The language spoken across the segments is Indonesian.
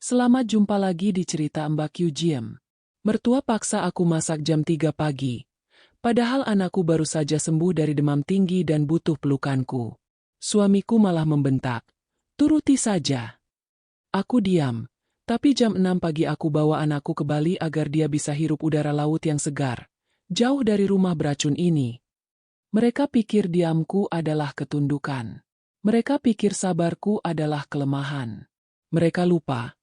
Selamat jumpa lagi di cerita Mbak Yujiem. Mertua paksa aku masak jam 3 pagi. Padahal anakku baru saja sembuh dari demam tinggi dan butuh pelukanku. Suamiku malah membentak. Turuti saja. Aku diam. Tapi jam 6 pagi aku bawa anakku ke Bali agar dia bisa hirup udara laut yang segar. Jauh dari rumah beracun ini. Mereka pikir diamku adalah ketundukan. Mereka pikir sabarku adalah kelemahan. Mereka lupa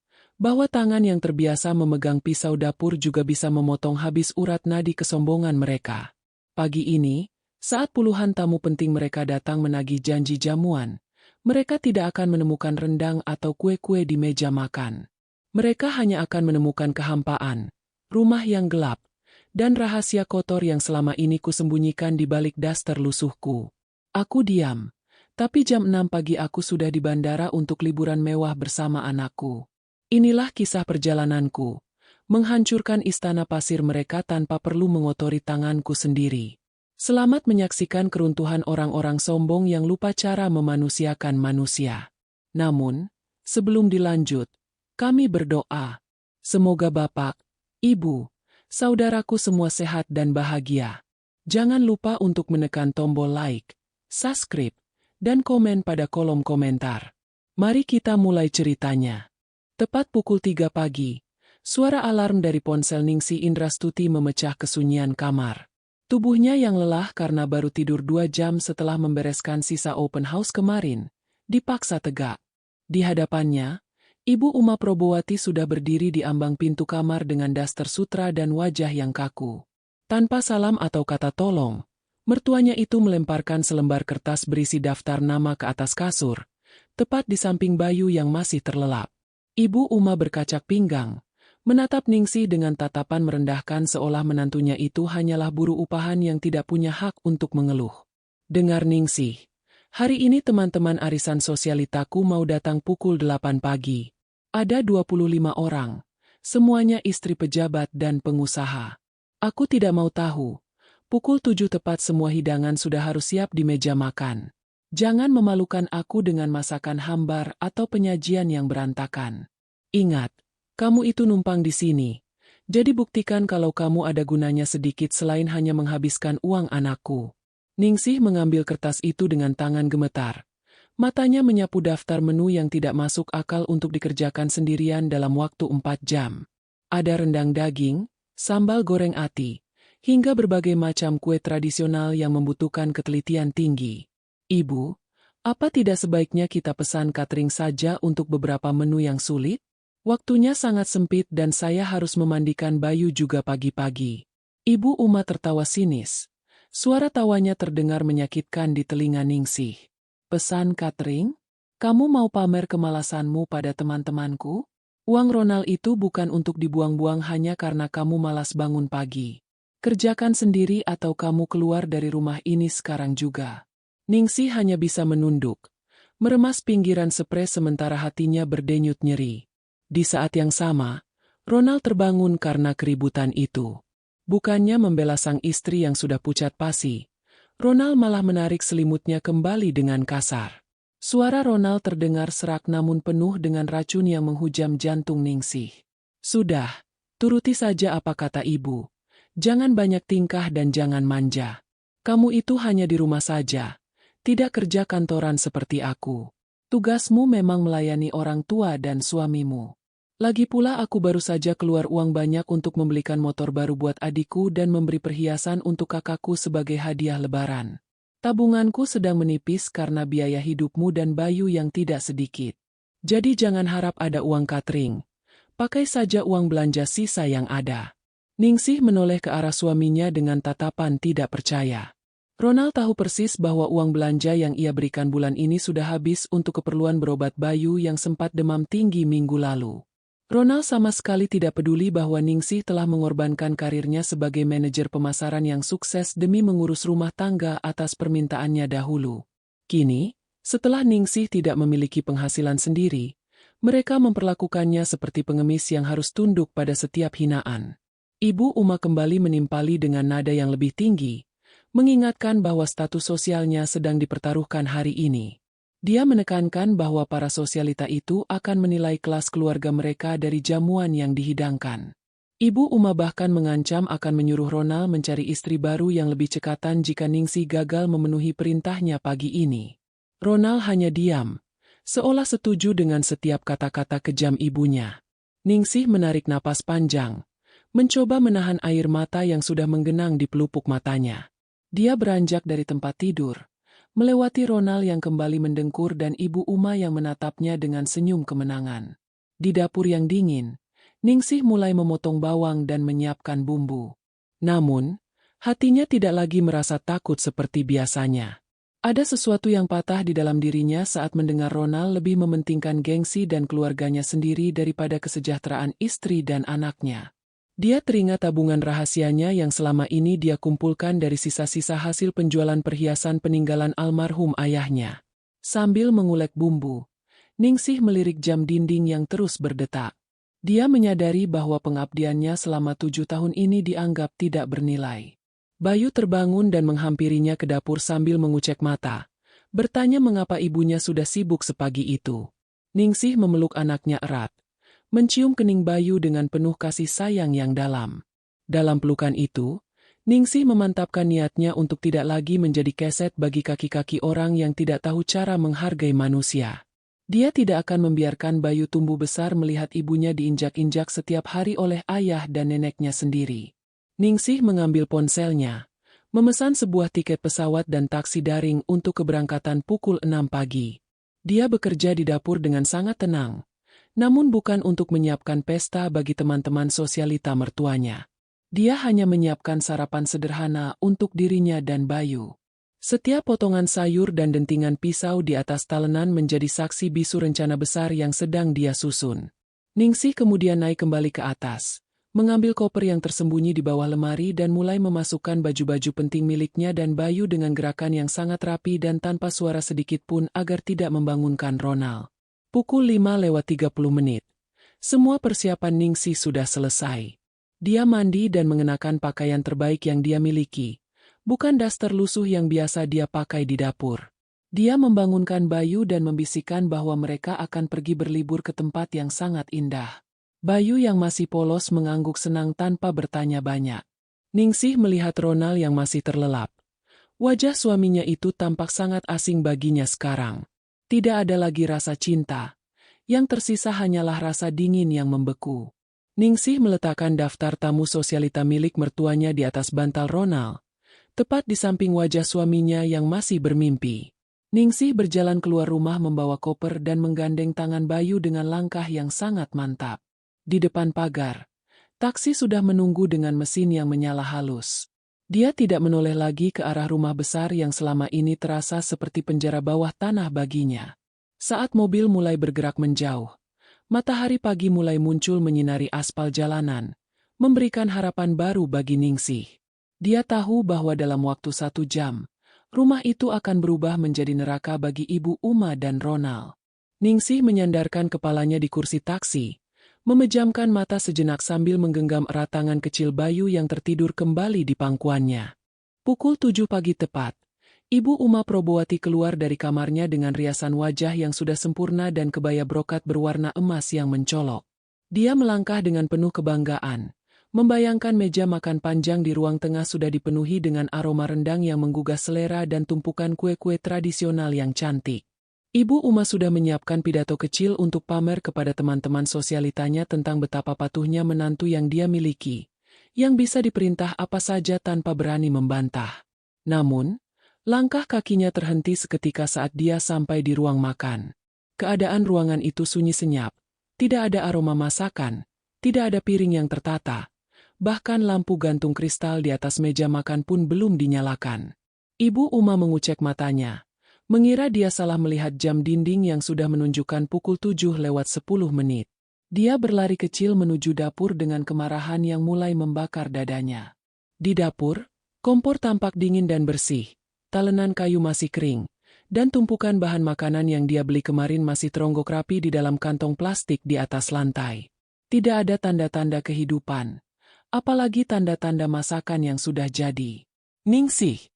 bahwa tangan yang terbiasa memegang pisau dapur juga bisa memotong habis urat nadi kesombongan mereka. Pagi ini, saat puluhan tamu penting mereka datang menagih janji jamuan, mereka tidak akan menemukan rendang atau kue-kue di meja makan. Mereka hanya akan menemukan kehampaan, rumah yang gelap, dan rahasia kotor yang selama ini kusembunyikan di balik daster lusuhku. Aku diam, tapi jam 6 pagi aku sudah di bandara untuk liburan mewah bersama anakku. Inilah kisah perjalananku, menghancurkan istana pasir mereka tanpa perlu mengotori tanganku sendiri. Selamat menyaksikan keruntuhan orang-orang sombong yang lupa cara memanusiakan manusia. Namun, sebelum dilanjut, kami berdoa. Semoga Bapak, Ibu, saudaraku semua sehat dan bahagia. Jangan lupa untuk menekan tombol like, subscribe, dan komen pada kolom komentar. Mari kita mulai ceritanya. Tepat pukul 3 pagi, suara alarm dari ponsel Ningsih Indrastuti memecah kesunyian kamar. Tubuhnya yang lelah karena baru tidur 2 jam setelah membereskan sisa open house kemarin, dipaksa tegak. Di hadapannya, Ibu Uma Probowati sudah berdiri di ambang pintu kamar dengan daster sutra dan wajah yang kaku. Tanpa salam atau kata tolong, mertuanya itu melemparkan selembar kertas berisi daftar nama ke atas kasur, tepat di samping Bayu yang masih terlelap. Ibu Uma berkacak pinggang, menatap Ningsih dengan tatapan merendahkan seolah menantunya itu hanyalah buruh upahan yang tidak punya hak untuk mengeluh. Dengar Ningsih, hari ini teman-teman arisan sosialitaku mau datang pukul 8 pagi. Ada 25 orang, semuanya istri pejabat dan pengusaha. Aku tidak mau tahu, pukul 7 tepat semua hidangan sudah harus siap di meja makan. Jangan memalukan aku dengan masakan hambar atau penyajian yang berantakan. Ingat, kamu itu numpang di sini. Jadi buktikan kalau kamu ada gunanya sedikit selain hanya menghabiskan uang anakku. Ningsih mengambil kertas itu dengan tangan gemetar. Matanya menyapu daftar menu yang tidak masuk akal untuk dikerjakan sendirian dalam waktu 4 jam. Ada rendang daging, sambal goreng ati, hingga berbagai macam kue tradisional yang membutuhkan ketelitian tinggi. Ibu, apa tidak sebaiknya kita pesan catering saja untuk beberapa menu yang sulit? Waktunya sangat sempit dan saya harus memandikan Bayu juga pagi-pagi. Ibu Uma tertawa sinis. Suara tawanya terdengar menyakitkan di telinga Ningsih. Pesan catering? Kamu mau pamer kemalasanmu pada teman-temanku? Uang Ronald itu bukan untuk dibuang-buang hanya karena kamu malas bangun pagi. Kerjakan sendiri atau kamu keluar dari rumah ini sekarang juga. Ningsih hanya bisa menunduk, meremas pinggiran spray sementara hatinya berdenyut nyeri. Di saat yang sama, Ronald terbangun karena keributan itu. Bukannya membela sang istri yang sudah pucat pasi, Ronald malah menarik selimutnya kembali dengan kasar. Suara Ronald terdengar serak namun penuh dengan racun yang menghujam jantung Ningsih. Sudah, turuti saja apa kata ibu. Jangan banyak tingkah dan jangan manja. Kamu itu hanya di rumah saja. Tidak kerja kantoran seperti aku. Tugasmu memang melayani orang tua dan suamimu. Lagi pula aku baru saja keluar uang banyak untuk membelikan motor baru buat adikku dan memberi perhiasan untuk kakakku sebagai hadiah lebaran. Tabunganku sedang menipis karena biaya hidupmu dan Bayu yang tidak sedikit. Jadi jangan harap ada uang catering. Pakai saja uang belanja sisa yang ada. Ningsih menoleh ke arah suaminya dengan tatapan tidak percaya. Ronald tahu persis bahwa uang belanja yang ia berikan bulan ini sudah habis untuk keperluan berobat Bayu yang sempat demam tinggi minggu lalu. Ronald sama sekali tidak peduli bahwa Ningsih telah mengorbankan karirnya sebagai manajer pemasaran yang sukses demi mengurus rumah tangga atas permintaannya dahulu. Kini, setelah Ningsih tidak memiliki penghasilan sendiri, mereka memperlakukannya seperti pengemis yang harus tunduk pada setiap hinaan. Ibu Uma kembali menimpali dengan nada yang lebih tinggi, mengingatkan bahwa status sosialnya sedang dipertaruhkan hari ini. Dia menekankan bahwa para sosialita itu akan menilai kelas keluarga mereka dari jamuan yang dihidangkan. Ibu Uma bahkan mengancam akan menyuruh Ronald mencari istri baru yang lebih cekatan jika Ningsih gagal memenuhi perintahnya pagi ini. Ronald hanya diam, seolah setuju dengan setiap kata-kata kejam ibunya. Ningsih menarik napas panjang, mencoba menahan air mata yang sudah menggenang di pelupuk matanya. Dia beranjak dari tempat tidur, melewati Ronald yang kembali mendengkur dan Ibu Uma yang menatapnya dengan senyum kemenangan. Di dapur yang dingin, Ningsih mulai memotong bawang dan menyiapkan bumbu. Namun, hatinya tidak lagi merasa takut seperti biasanya. Ada sesuatu yang patah di dalam dirinya saat mendengar Ronald lebih mementingkan gengsi dan keluarganya sendiri daripada kesejahteraan istri dan anaknya. Dia teringat tabungan rahasianya yang selama ini dia kumpulkan dari sisa-sisa hasil penjualan perhiasan peninggalan almarhum ayahnya. Sambil mengulek bumbu, Ningsih melirik jam dinding yang terus berdetak. Dia menyadari bahwa pengabdiannya selama 7 tahun ini dianggap tidak bernilai. Bayu terbangun dan menghampirinya ke dapur sambil mengucek mata, bertanya mengapa ibunya sudah sibuk sepagi itu. Ningsih memeluk anaknya erat, mencium kening Bayu dengan penuh kasih sayang yang dalam. Dalam pelukan itu, Ningsih memantapkan niatnya untuk tidak lagi menjadi keset bagi kaki-kaki orang yang tidak tahu cara menghargai manusia. Dia tidak akan membiarkan Bayu tumbuh besar melihat ibunya diinjak-injak setiap hari oleh ayah dan neneknya sendiri. Ningsih mengambil ponselnya, memesan sebuah tiket pesawat dan taksi daring untuk keberangkatan pukul 6 pagi. Dia bekerja di dapur dengan sangat tenang, namun bukan untuk menyiapkan pesta bagi teman-teman sosialita mertuanya. Dia hanya menyiapkan sarapan sederhana untuk dirinya dan Bayu. Setiap potongan sayur dan dentingan pisau di atas talenan menjadi saksi bisu rencana besar yang sedang dia susun. Ningsih kemudian naik kembali ke atas, mengambil koper yang tersembunyi di bawah lemari dan mulai memasukkan baju-baju penting miliknya dan Bayu dengan gerakan yang sangat rapi dan tanpa suara sedikit pun agar tidak membangunkan Ronald. Pukul 5:30. Semua persiapan Ningsih sudah selesai. Dia mandi dan mengenakan pakaian terbaik yang dia miliki. Bukan daster lusuh yang biasa dia pakai di dapur. Dia membangunkan Bayu dan membisikkan bahwa mereka akan pergi berlibur ke tempat yang sangat indah. Bayu yang masih polos mengangguk senang tanpa bertanya banyak. Ningsih melihat Ronald yang masih terlelap. Wajah suaminya itu tampak sangat asing baginya sekarang. Tidak ada lagi rasa cinta. Yang tersisa hanyalah rasa dingin yang membeku. Ningsih meletakkan daftar tamu sosialita milik mertuanya di atas bantal Ronald, tepat di samping wajah suaminya yang masih bermimpi. Ningsih berjalan keluar rumah membawa koper dan menggandeng tangan Bayu dengan langkah yang sangat mantap. Di depan pagar, taksi sudah menunggu dengan mesin yang menyala halus. Dia tidak menoleh lagi ke arah rumah besar yang selama ini terasa seperti penjara bawah tanah baginya. Saat mobil mulai bergerak menjauh, matahari pagi mulai muncul menyinari aspal jalanan, memberikan harapan baru bagi Ningsih. Dia tahu bahwa dalam waktu 1 jam, rumah itu akan berubah menjadi neraka bagi Ibu Uma dan Ronald. Ningsih menyandarkan kepalanya di kursi taksi, memejamkan mata sejenak sambil menggenggam erat tangan kecil Bayu yang tertidur kembali di pangkuannya. Pukul 7 pagi tepat, Ibu Uma Probowati keluar dari kamarnya dengan riasan wajah yang sudah sempurna dan kebaya brokat berwarna emas yang mencolok. Dia melangkah dengan penuh kebanggaan, membayangkan meja makan panjang di ruang tengah sudah dipenuhi dengan aroma rendang yang menggugah selera dan tumpukan kue-kue tradisional yang cantik. Ibu Uma sudah menyiapkan pidato kecil untuk pamer kepada teman-teman sosialitanya tentang betapa patuhnya menantu yang dia miliki, yang bisa diperintah apa saja tanpa berani membantah. Namun, langkah kakinya terhenti seketika saat dia sampai di ruang makan. Keadaan ruangan itu sunyi senyap, tidak ada aroma masakan, tidak ada piring yang tertata. Bahkan lampu gantung kristal di atas meja makan pun belum dinyalakan. Ibu Uma mengucek matanya, mengira dia salah melihat jam dinding yang sudah menunjukkan pukul 7:10. Dia berlari kecil menuju dapur dengan kemarahan yang mulai membakar dadanya. Di dapur, kompor tampak dingin dan bersih, talenan kayu masih kering, dan tumpukan bahan makanan yang dia beli kemarin masih teronggok rapi di dalam kantong plastik di atas lantai. Tidak ada tanda-tanda kehidupan. Apalagi tanda-tanda masakan yang sudah jadi. Ningsih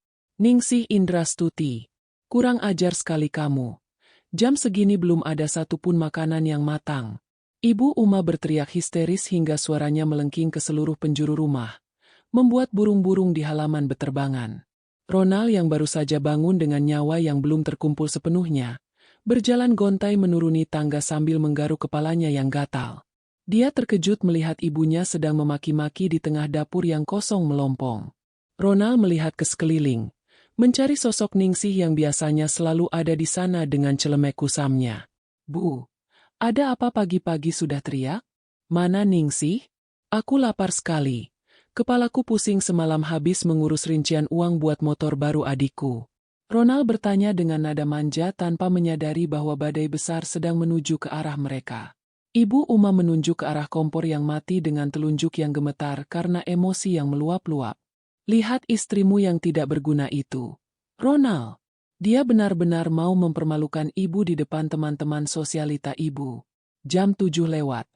Indrastuti, kurang ajar sekali kamu. Jam segini belum ada satupun makanan yang matang. Ibu Uma berteriak histeris hingga suaranya melengking ke seluruh penjuru rumah, membuat burung-burung di halaman beterbangan. Ronald yang baru saja bangun dengan nyawa yang belum terkumpul sepenuhnya, berjalan gontai menuruni tangga sambil menggaruk kepalanya yang gatal. Dia terkejut melihat ibunya sedang memaki-maki di tengah dapur yang kosong melompong. Ronald melihat ke sekeliling, mencari sosok Ningsih yang biasanya selalu ada di sana dengan celemek kusamnya. "Bu, ada apa pagi-pagi sudah teriak? Mana Ningsih? Aku lapar sekali. Kepalaku pusing semalam habis mengurus rincian uang buat motor baru adikku." Ronald bertanya dengan nada manja tanpa menyadari bahwa badai besar sedang menuju ke arah mereka. Ibu Uma menunjuk ke arah kompor yang mati dengan telunjuk yang gemetar karena emosi yang meluap-luap. "Lihat istrimu yang tidak berguna itu. Ronald, dia benar-benar mau mempermalukan ibu di depan teman-teman sosialita ibu." Jam 7 lewat.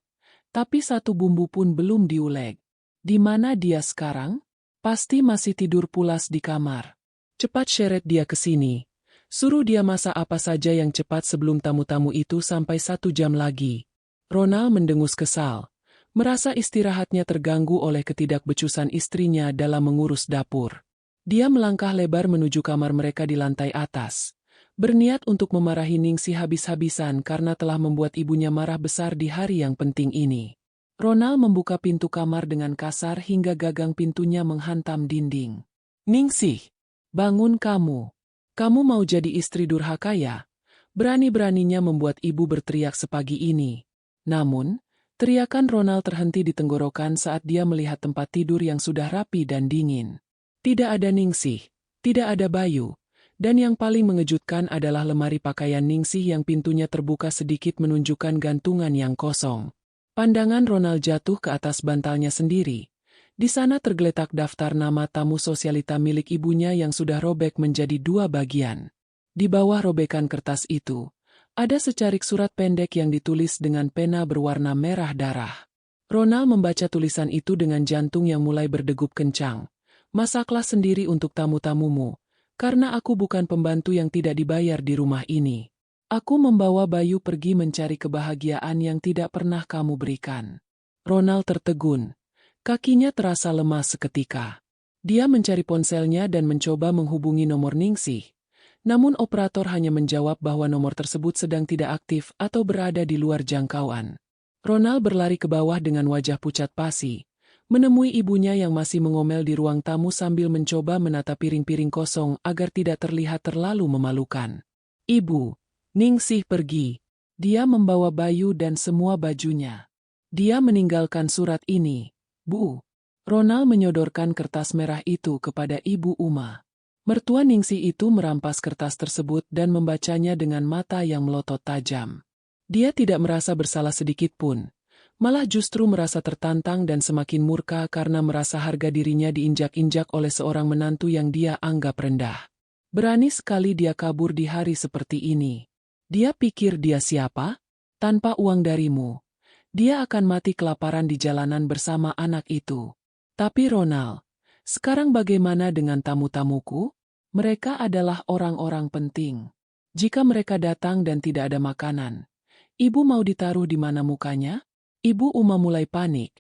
Tapi satu bumbu pun belum diulek. Di mana dia sekarang? Pasti masih tidur pulas di kamar. Cepat seret dia ke sini. Suruh dia masak apa saja yang cepat sebelum tamu-tamu itu sampai 1 jam lagi. Ronald mendengus kesal, merasa istirahatnya terganggu oleh ketidakbecusan istrinya dalam mengurus dapur. Dia melangkah lebar menuju kamar mereka di lantai atas, berniat untuk memarahi Ningsih habis-habisan karena telah membuat ibunya marah besar di hari yang penting ini. Ronald membuka pintu kamar dengan kasar hingga gagang pintunya menghantam dinding. "Ningsih, bangun kamu. Kamu mau jadi istri durhaka ya?" Berani-beraninya membuat ibu berteriak sepagi ini. Namun, teriakan Ronald terhenti di tenggorokan saat dia melihat tempat tidur yang sudah rapi dan dingin. Tidak ada Ningsih, tidak ada Bayu, dan yang paling mengejutkan adalah lemari pakaian Ningsih yang pintunya terbuka sedikit menunjukkan gantungan yang kosong. Pandangan Ronald jatuh ke atas bantalnya sendiri. Di sana tergeletak daftar nama tamu sosialita milik ibunya yang sudah robek menjadi 2 bagian. Di bawah robekan kertas itu, ada secarik surat pendek yang ditulis dengan pena berwarna merah darah. Ronald membaca tulisan itu dengan jantung yang mulai berdegup kencang. "Masaklah sendiri untuk tamu-tamumu, karena aku bukan pembantu yang tidak dibayar di rumah ini. Aku membawa Bayu pergi mencari kebahagiaan yang tidak pernah kamu berikan." Ronald tertegun. Kakinya terasa lemas seketika. Dia mencari ponselnya dan mencoba menghubungi nomor Ningsih. Namun operator hanya menjawab bahwa nomor tersebut sedang tidak aktif atau berada di luar jangkauan. Ronald berlari ke bawah dengan wajah pucat pasi, menemui ibunya yang masih mengomel di ruang tamu sambil mencoba menata piring-piring kosong agar tidak terlihat terlalu memalukan. "Ibu, Ningsih pergi. Dia membawa Bayu dan semua bajunya. Dia meninggalkan surat ini, Bu." Ronald menyodorkan kertas merah itu kepada Ibu Uma. Mertua Ningsih itu merampas kertas tersebut dan membacanya dengan mata yang melotot tajam. Dia tidak merasa bersalah sedikit pun, malah justru merasa tertantang dan semakin murka karena merasa harga dirinya diinjak-injak oleh seorang menantu yang dia anggap rendah. Berani sekali dia kabur di hari seperti ini. Dia pikir dia siapa? Tanpa uang darimu, dia akan mati kelaparan di jalanan bersama anak itu. Tapi Ronald, sekarang bagaimana dengan tamu-tamuku? Mereka adalah orang-orang penting. Jika mereka datang dan tidak ada makanan, ibu mau ditaruh di mana mukanya? Ibu Uma mulai panik.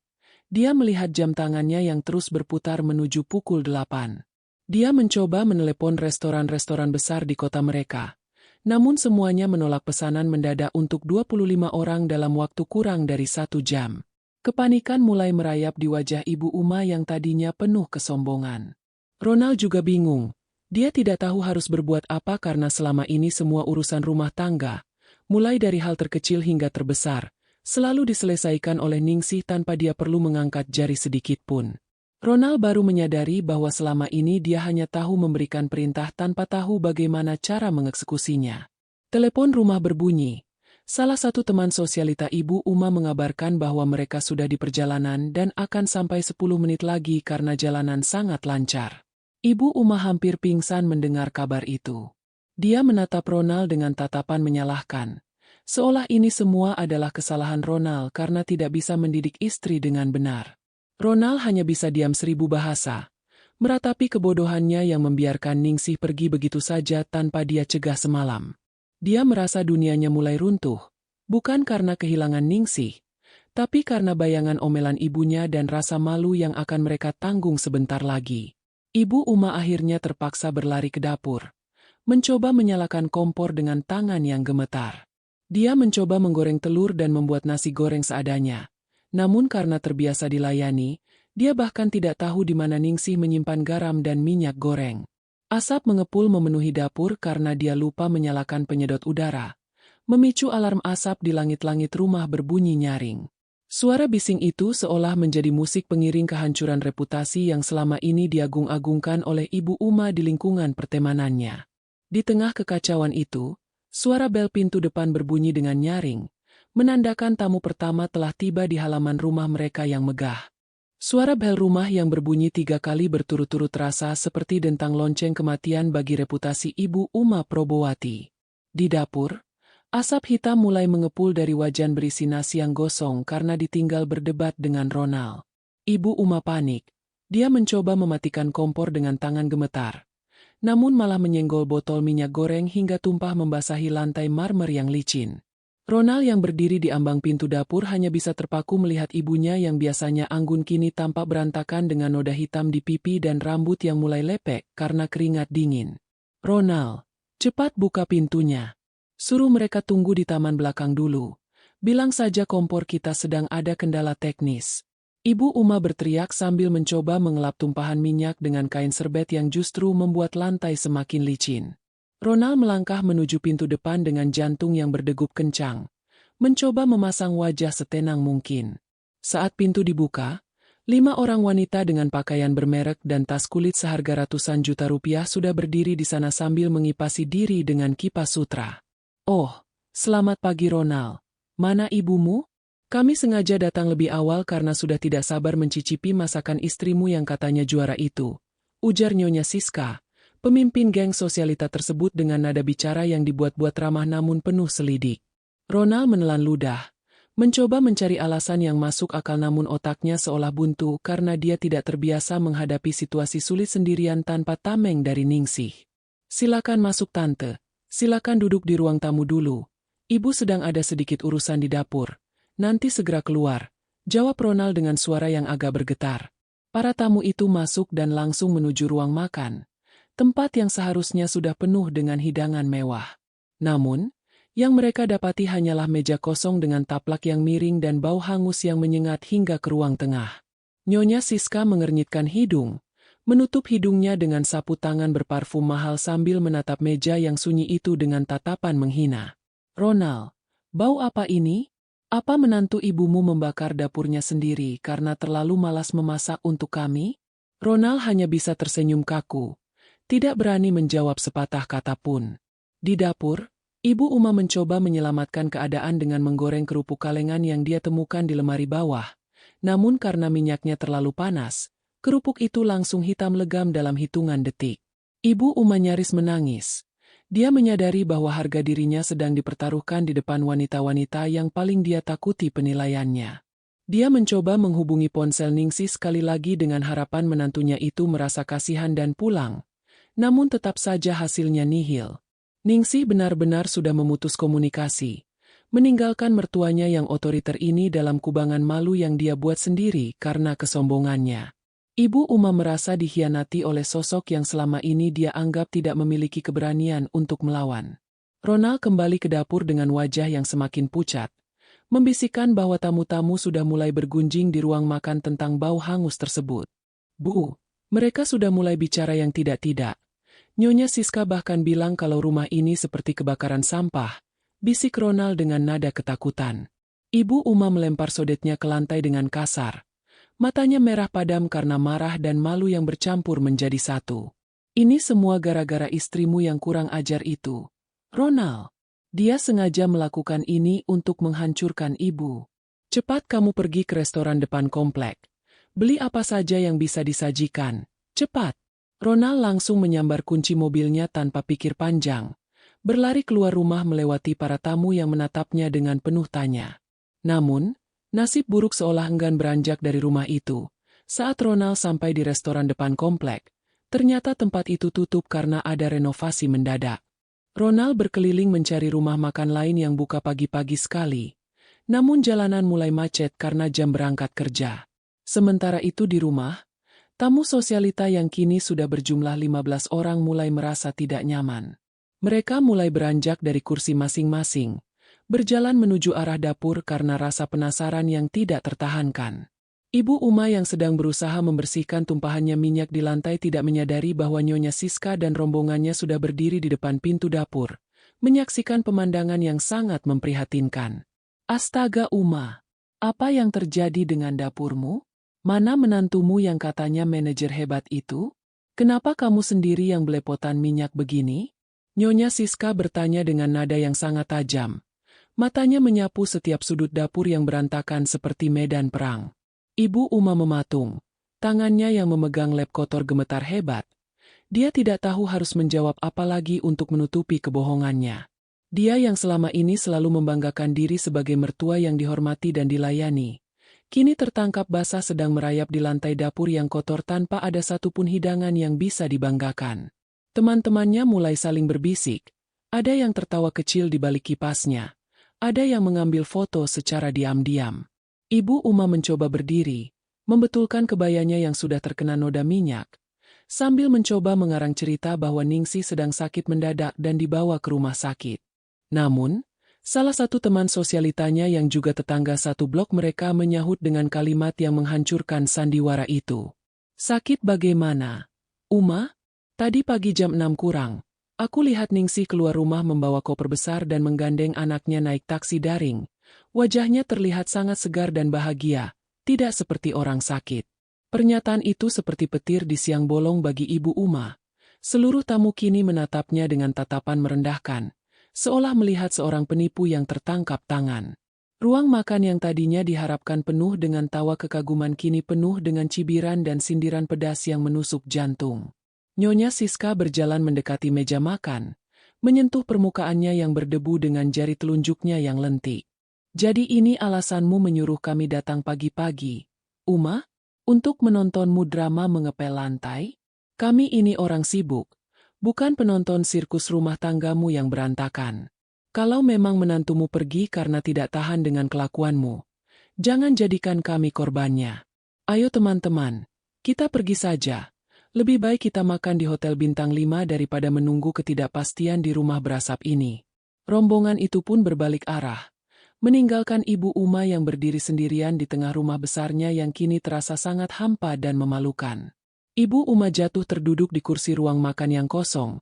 Dia melihat jam tangannya yang terus berputar menuju pukul 8. Dia mencoba menelepon restoran-restoran besar di kota mereka. Namun semuanya menolak pesanan mendadak untuk 25 orang dalam waktu kurang dari 1 jam. Kepanikan mulai merayap di wajah Ibu Uma yang tadinya penuh kesombongan. Ronald juga bingung. Dia tidak tahu harus berbuat apa karena selama ini semua urusan rumah tangga, mulai dari hal terkecil hingga terbesar, selalu diselesaikan oleh Ningsih tanpa dia perlu mengangkat jari sedikit pun. Ronald baru menyadari bahwa selama ini dia hanya tahu memberikan perintah tanpa tahu bagaimana cara mengeksekusinya. Telepon rumah berbunyi. Salah satu teman sosialita Ibu Uma mengabarkan bahwa mereka sudah di perjalanan dan akan sampai 10 menit lagi karena jalanan sangat lancar. Ibu Uma hampir pingsan mendengar kabar itu. Dia menatap Ronald dengan tatapan menyalahkan. Seolah ini semua adalah kesalahan Ronald karena tidak bisa mendidik istri dengan benar. Ronald hanya bisa diam 1000 bahasa, meratapi kebodohannya yang membiarkan Ningsih pergi begitu saja tanpa dia cegah semalam. Dia merasa dunianya mulai runtuh, bukan karena kehilangan Ningsih, tapi karena bayangan omelan ibunya dan rasa malu yang akan mereka tanggung sebentar lagi. Ibu Uma akhirnya terpaksa berlari ke dapur, mencoba menyalakan kompor dengan tangan yang gemetar. Dia mencoba menggoreng telur dan membuat nasi goreng seadanya. Namun karena terbiasa dilayani, dia bahkan tidak tahu di mana Ningsih menyimpan garam dan minyak goreng. Asap mengepul memenuhi dapur karena dia lupa menyalakan penyedot udara, memicu alarm asap di langit-langit rumah berbunyi nyaring. Suara bising itu seolah menjadi musik pengiring kehancuran reputasi yang selama ini diagung-agungkan oleh Ibu Uma di lingkungan pertemanannya. Di tengah kekacauan itu, suara bel pintu depan berbunyi dengan nyaring, menandakan tamu pertama telah tiba di halaman rumah mereka yang megah. Suara bel rumah yang berbunyi 3 kali berturut-turut terasa seperti dentang lonceng kematian bagi reputasi Ibu Uma Probowati. Di dapur, asap hitam mulai mengepul dari wajan berisi nasi yang gosong karena ditinggal berdebat dengan Ronald. Ibu Uma panik. Dia mencoba mematikan kompor dengan tangan gemetar, namun malah menyenggol botol minyak goreng hingga tumpah membasahi lantai marmer yang licin. Ronald yang berdiri di ambang pintu dapur hanya bisa terpaku melihat ibunya yang biasanya anggun kini tampak berantakan dengan noda hitam di pipi dan rambut yang mulai lepek karena keringat dingin. "Ronald, cepat buka pintunya. Suruh mereka tunggu di taman belakang dulu. Bilang saja kompor kita sedang ada kendala teknis." Ibu Uma berteriak sambil mencoba mengelap tumpahan minyak dengan kain serbet yang justru membuat lantai semakin licin. Ronald melangkah menuju pintu depan dengan jantung yang berdegup kencang, mencoba memasang wajah setenang mungkin. Saat pintu dibuka, 5 orang wanita dengan pakaian bermerek dan tas kulit seharga ratusan juta rupiah sudah berdiri di sana sambil mengipasi diri dengan kipas sutra. "Oh, selamat pagi Ronald. Mana ibumu? Kami sengaja datang lebih awal karena sudah tidak sabar mencicipi masakan istrimu yang katanya juara itu," ujar Nyonya Siska, pemimpin geng sosialita tersebut dengan nada bicara yang dibuat-buat ramah namun penuh selidik. Ronald menelan ludah, mencoba mencari alasan yang masuk akal namun otaknya seolah buntu karena dia tidak terbiasa menghadapi situasi sulit sendirian tanpa tameng dari Ningsih. "Silakan masuk tante, silakan duduk di ruang tamu dulu. Ibu sedang ada sedikit urusan di dapur. Nanti segera keluar," jawab Ronald dengan suara yang agak bergetar. Para tamu itu masuk dan langsung menuju ruang makan, tempat yang seharusnya sudah penuh dengan hidangan mewah. Namun, yang mereka dapati hanyalah meja kosong dengan taplak yang miring dan bau hangus yang menyengat hingga ke ruang tengah. Nyonya Siska mengernyitkan hidung, menutup hidungnya dengan sapu tangan berparfum mahal sambil menatap meja yang sunyi itu dengan tatapan menghina. "Ronald, bau apa ini? Apa menantu ibumu membakar dapurnya sendiri karena terlalu malas memasak untuk kami?" Ronald hanya bisa tersenyum kaku, tidak berani menjawab sepatah kata pun. Di dapur, Ibu Uma mencoba menyelamatkan keadaan dengan menggoreng kerupuk kalengan yang dia temukan di lemari bawah. Namun karena minyaknya terlalu panas, kerupuk itu langsung hitam legam dalam hitungan detik. Ibu Uma nyaris menangis. Dia menyadari bahwa harga dirinya sedang dipertaruhkan di depan wanita-wanita yang paling dia takuti penilaiannya. Dia mencoba menghubungi ponsel Ningsih sekali lagi dengan harapan menantunya itu merasa kasihan dan pulang. Namun tetap saja hasilnya nihil. Ningsih benar-benar sudah memutus komunikasi, meninggalkan mertuanya yang otoriter ini dalam kubangan malu yang dia buat sendiri karena kesombongannya. Ibu Uma merasa dikhianati oleh sosok yang selama ini dia anggap tidak memiliki keberanian untuk melawan. Ronald kembali ke dapur dengan wajah yang semakin pucat, membisikkan bahwa tamu-tamu sudah mulai bergunjing di ruang makan tentang bau hangus tersebut. "Bu, mereka sudah mulai bicara yang tidak-tidak. Nyonya Siska bahkan bilang kalau rumah ini seperti kebakaran sampah," bisik Ronald dengan nada ketakutan. Ibu Uma melempar sodetnya ke lantai dengan kasar. Matanya merah padam karena marah dan malu yang bercampur menjadi satu. "Ini semua gara-gara istrimu yang kurang ajar itu, Ronald. Dia sengaja melakukan ini untuk menghancurkan ibu. Cepat kamu pergi ke restoran depan komplek. Beli apa saja yang bisa disajikan. Cepat." Ronald langsung menyambar kunci mobilnya tanpa pikir panjang, berlari keluar rumah melewati para tamu yang menatapnya dengan penuh tanya. Namun, nasib buruk seolah enggan beranjak dari rumah itu. Saat Ronald sampai di restoran depan komplek, ternyata tempat itu tutup karena ada renovasi mendadak. Ronald berkeliling mencari rumah makan lain yang buka pagi-pagi sekali. Namun jalanan mulai macet karena jam berangkat kerja. Sementara itu di rumah, tamu sosialita yang kini sudah berjumlah 15 orang mulai merasa tidak nyaman. Mereka mulai beranjak dari kursi masing-masing, berjalan menuju arah dapur karena rasa penasaran yang tidak tertahankan. Ibu Uma yang sedang berusaha membersihkan tumpahannya minyak di lantai tidak menyadari bahwa Nyonya Siska dan rombongannya sudah berdiri di depan pintu dapur, menyaksikan pemandangan yang sangat memprihatinkan. Astaga Uma, apa yang terjadi dengan dapurmu? Mana menantumu yang katanya manajer hebat itu? Kenapa kamu sendiri yang belepotan minyak begini? Nyonya Siska bertanya dengan nada yang sangat tajam. Matanya menyapu setiap sudut dapur yang berantakan seperti medan perang. Ibu Uma mematung. Tangannya yang memegang lap kotor gemetar hebat. Dia tidak tahu harus menjawab apa lagi untuk menutupi kebohongannya. Dia yang selama ini selalu membanggakan diri sebagai mertua yang dihormati dan dilayani, kini tertangkap basah sedang merayap di lantai dapur yang kotor tanpa ada satupun hidangan yang bisa dibanggakan. Teman-temannya mulai saling berbisik. Ada yang tertawa kecil di balik kipasnya. Ada yang mengambil foto secara diam-diam. Ibu Uma mencoba berdiri, membetulkan kebayanya yang sudah terkena noda minyak, sambil mencoba mengarang cerita bahwa Ningsih sedang sakit mendadak dan dibawa ke rumah sakit. Namun, salah satu teman sosialitanya yang juga tetangga satu blok mereka menyahut dengan kalimat yang menghancurkan sandiwara itu. Sakit bagaimana? Uma? Tadi pagi jam 6 kurang, aku lihat Ningsih keluar rumah membawa koper besar dan menggandeng anaknya naik taksi daring. Wajahnya terlihat sangat segar dan bahagia, tidak seperti orang sakit. Pernyataan itu seperti petir di siang bolong bagi Ibu Uma. Seluruh tamu kini menatapnya dengan tatapan merendahkan, seolah melihat seorang penipu yang tertangkap tangan. Ruang makan yang tadinya diharapkan penuh dengan tawa kekaguman kini penuh dengan cibiran dan sindiran pedas yang menusuk jantung. Nyonya Siska berjalan mendekati meja makan, menyentuh permukaannya yang berdebu dengan jari telunjuknya yang lentik. Jadi ini alasanmu menyuruh kami datang pagi-pagi, Uma? Untuk menontonmu drama mengepel lantai? Kami ini orang sibuk, bukan penonton sirkus rumah tanggamu yang berantakan. Kalau memang menantumu pergi karena tidak tahan dengan kelakuanmu, jangan jadikan kami korbannya. Ayo teman-teman, kita pergi saja. Lebih baik kita makan di Hotel Bintang 5 daripada menunggu ketidakpastian di rumah berasap ini. Rombongan itu pun berbalik arah, meninggalkan Ibu Uma yang berdiri sendirian di tengah rumah besarnya yang kini terasa sangat hampa dan memalukan. Ibu Uma jatuh terduduk di kursi ruang makan yang kosong.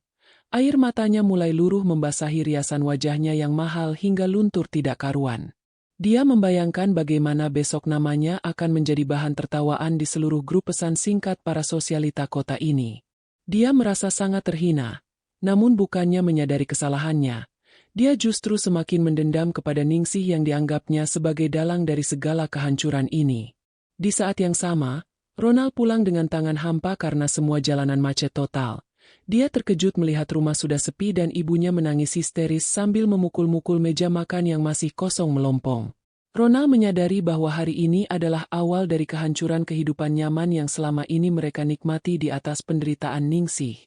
Air matanya mulai luruh membasahi riasan wajahnya yang mahal hingga luntur tidak karuan. Dia membayangkan bagaimana besok namanya akan menjadi bahan tertawaan di seluruh grup pesan singkat para sosialita kota ini. Dia merasa sangat terhina, namun bukannya menyadari kesalahannya. Dia justru semakin mendendam kepada Ningsih yang dianggapnya sebagai dalang dari segala kehancuran ini. Di saat yang sama, Ronald pulang dengan tangan hampa karena semua jalanan macet total. Dia terkejut melihat rumah sudah sepi dan ibunya menangis histeris sambil memukul-mukul meja makan yang masih kosong melompong. Ronald menyadari bahwa hari ini adalah awal dari kehancuran kehidupan nyaman yang selama ini mereka nikmati di atas penderitaan Ningsih.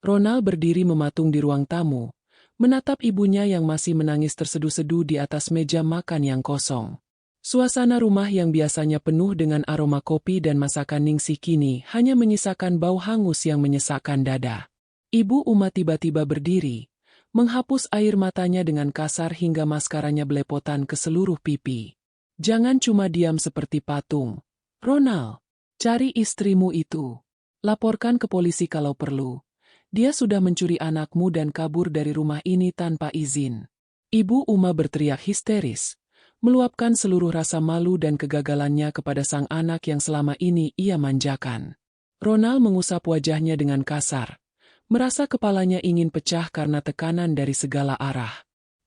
Ronald berdiri mematung di ruang tamu, menatap ibunya yang masih menangis terseduh-seduh di atas meja makan yang kosong. Suasana rumah yang biasanya penuh dengan aroma kopi dan masakan Ningsih kini hanya menyisakan bau hangus yang menyesakkan dada. Ibu Uma tiba-tiba berdiri, menghapus air matanya dengan kasar hingga maskaranya belepotan ke seluruh pipi. Jangan cuma diam seperti patung. Ronald, cari istrimu itu. Laporkan ke polisi kalau perlu. Dia sudah mencuri anakmu dan kabur dari rumah ini tanpa izin. Ibu Uma berteriak histeris, meluapkan seluruh rasa malu dan kegagalannya kepada sang anak yang selama ini ia manjakan. Ronald mengusap wajahnya dengan kasar, merasa kepalanya ingin pecah karena tekanan dari segala arah.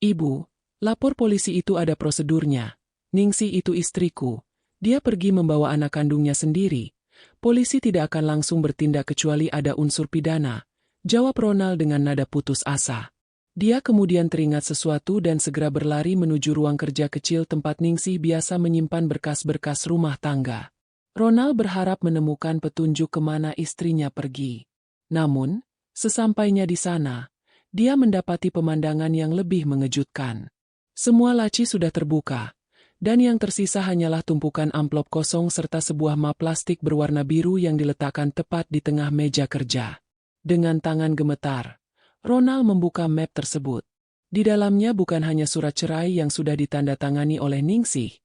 Ibu, lapor polisi itu ada prosedurnya. Ningsih itu istriku. Dia pergi membawa anak kandungnya sendiri. Polisi tidak akan langsung bertindak kecuali ada unsur pidana. Jawab Ronald dengan nada putus asa. Dia kemudian teringat sesuatu dan segera berlari menuju ruang kerja kecil tempat Ningsih biasa menyimpan berkas-berkas rumah tangga. Ronald berharap menemukan petunjuk kemana istrinya pergi. Namun, sesampainya di sana, dia mendapati pemandangan yang lebih mengejutkan. Semua laci sudah terbuka, dan yang tersisa hanyalah tumpukan amplop kosong serta sebuah map plastik berwarna biru yang diletakkan tepat di tengah meja kerja. Dengan tangan gemetar, Ronald membuka map tersebut. Di dalamnya bukan hanya surat cerai yang sudah ditandatangani oleh Ningsih,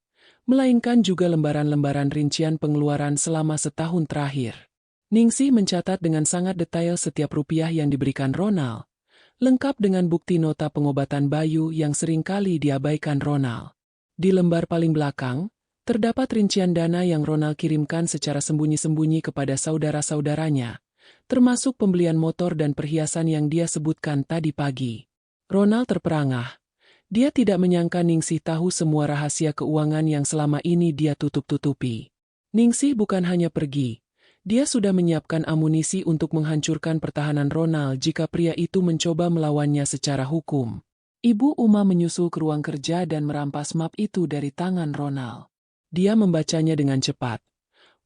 melainkan juga lembaran-lembaran rincian pengeluaran selama setahun terakhir. Ningsih mencatat dengan sangat detail setiap rupiah yang diberikan Ronald, lengkap dengan bukti nota pengobatan Bayu yang seringkali diabaikan Ronald. Di lembar paling belakang, terdapat rincian dana yang Ronald kirimkan secara sembunyi-sembunyi kepada saudara-saudaranya, termasuk pembelian motor dan perhiasan yang dia sebutkan tadi pagi. Ronald terperangah. Dia tidak menyangka Ningsih tahu semua rahasia keuangan yang selama ini dia tutup-tutupi. Ningsih bukan hanya pergi, dia sudah menyiapkan amunisi untuk menghancurkan pertahanan Ronald jika pria itu mencoba melawannya secara hukum. Ibu Uma menyusul ke ruang kerja dan merampas map itu dari tangan Ronald. Dia membacanya dengan cepat.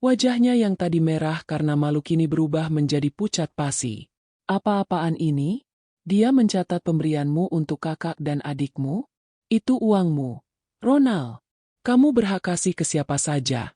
Wajahnya yang tadi merah karena malu kini berubah menjadi pucat pasi. Apa-apaan ini? Dia mencatat pemberianmu untuk kakak dan adikmu? Itu uangmu. Ronald, kamu berhak kasih ke siapa saja.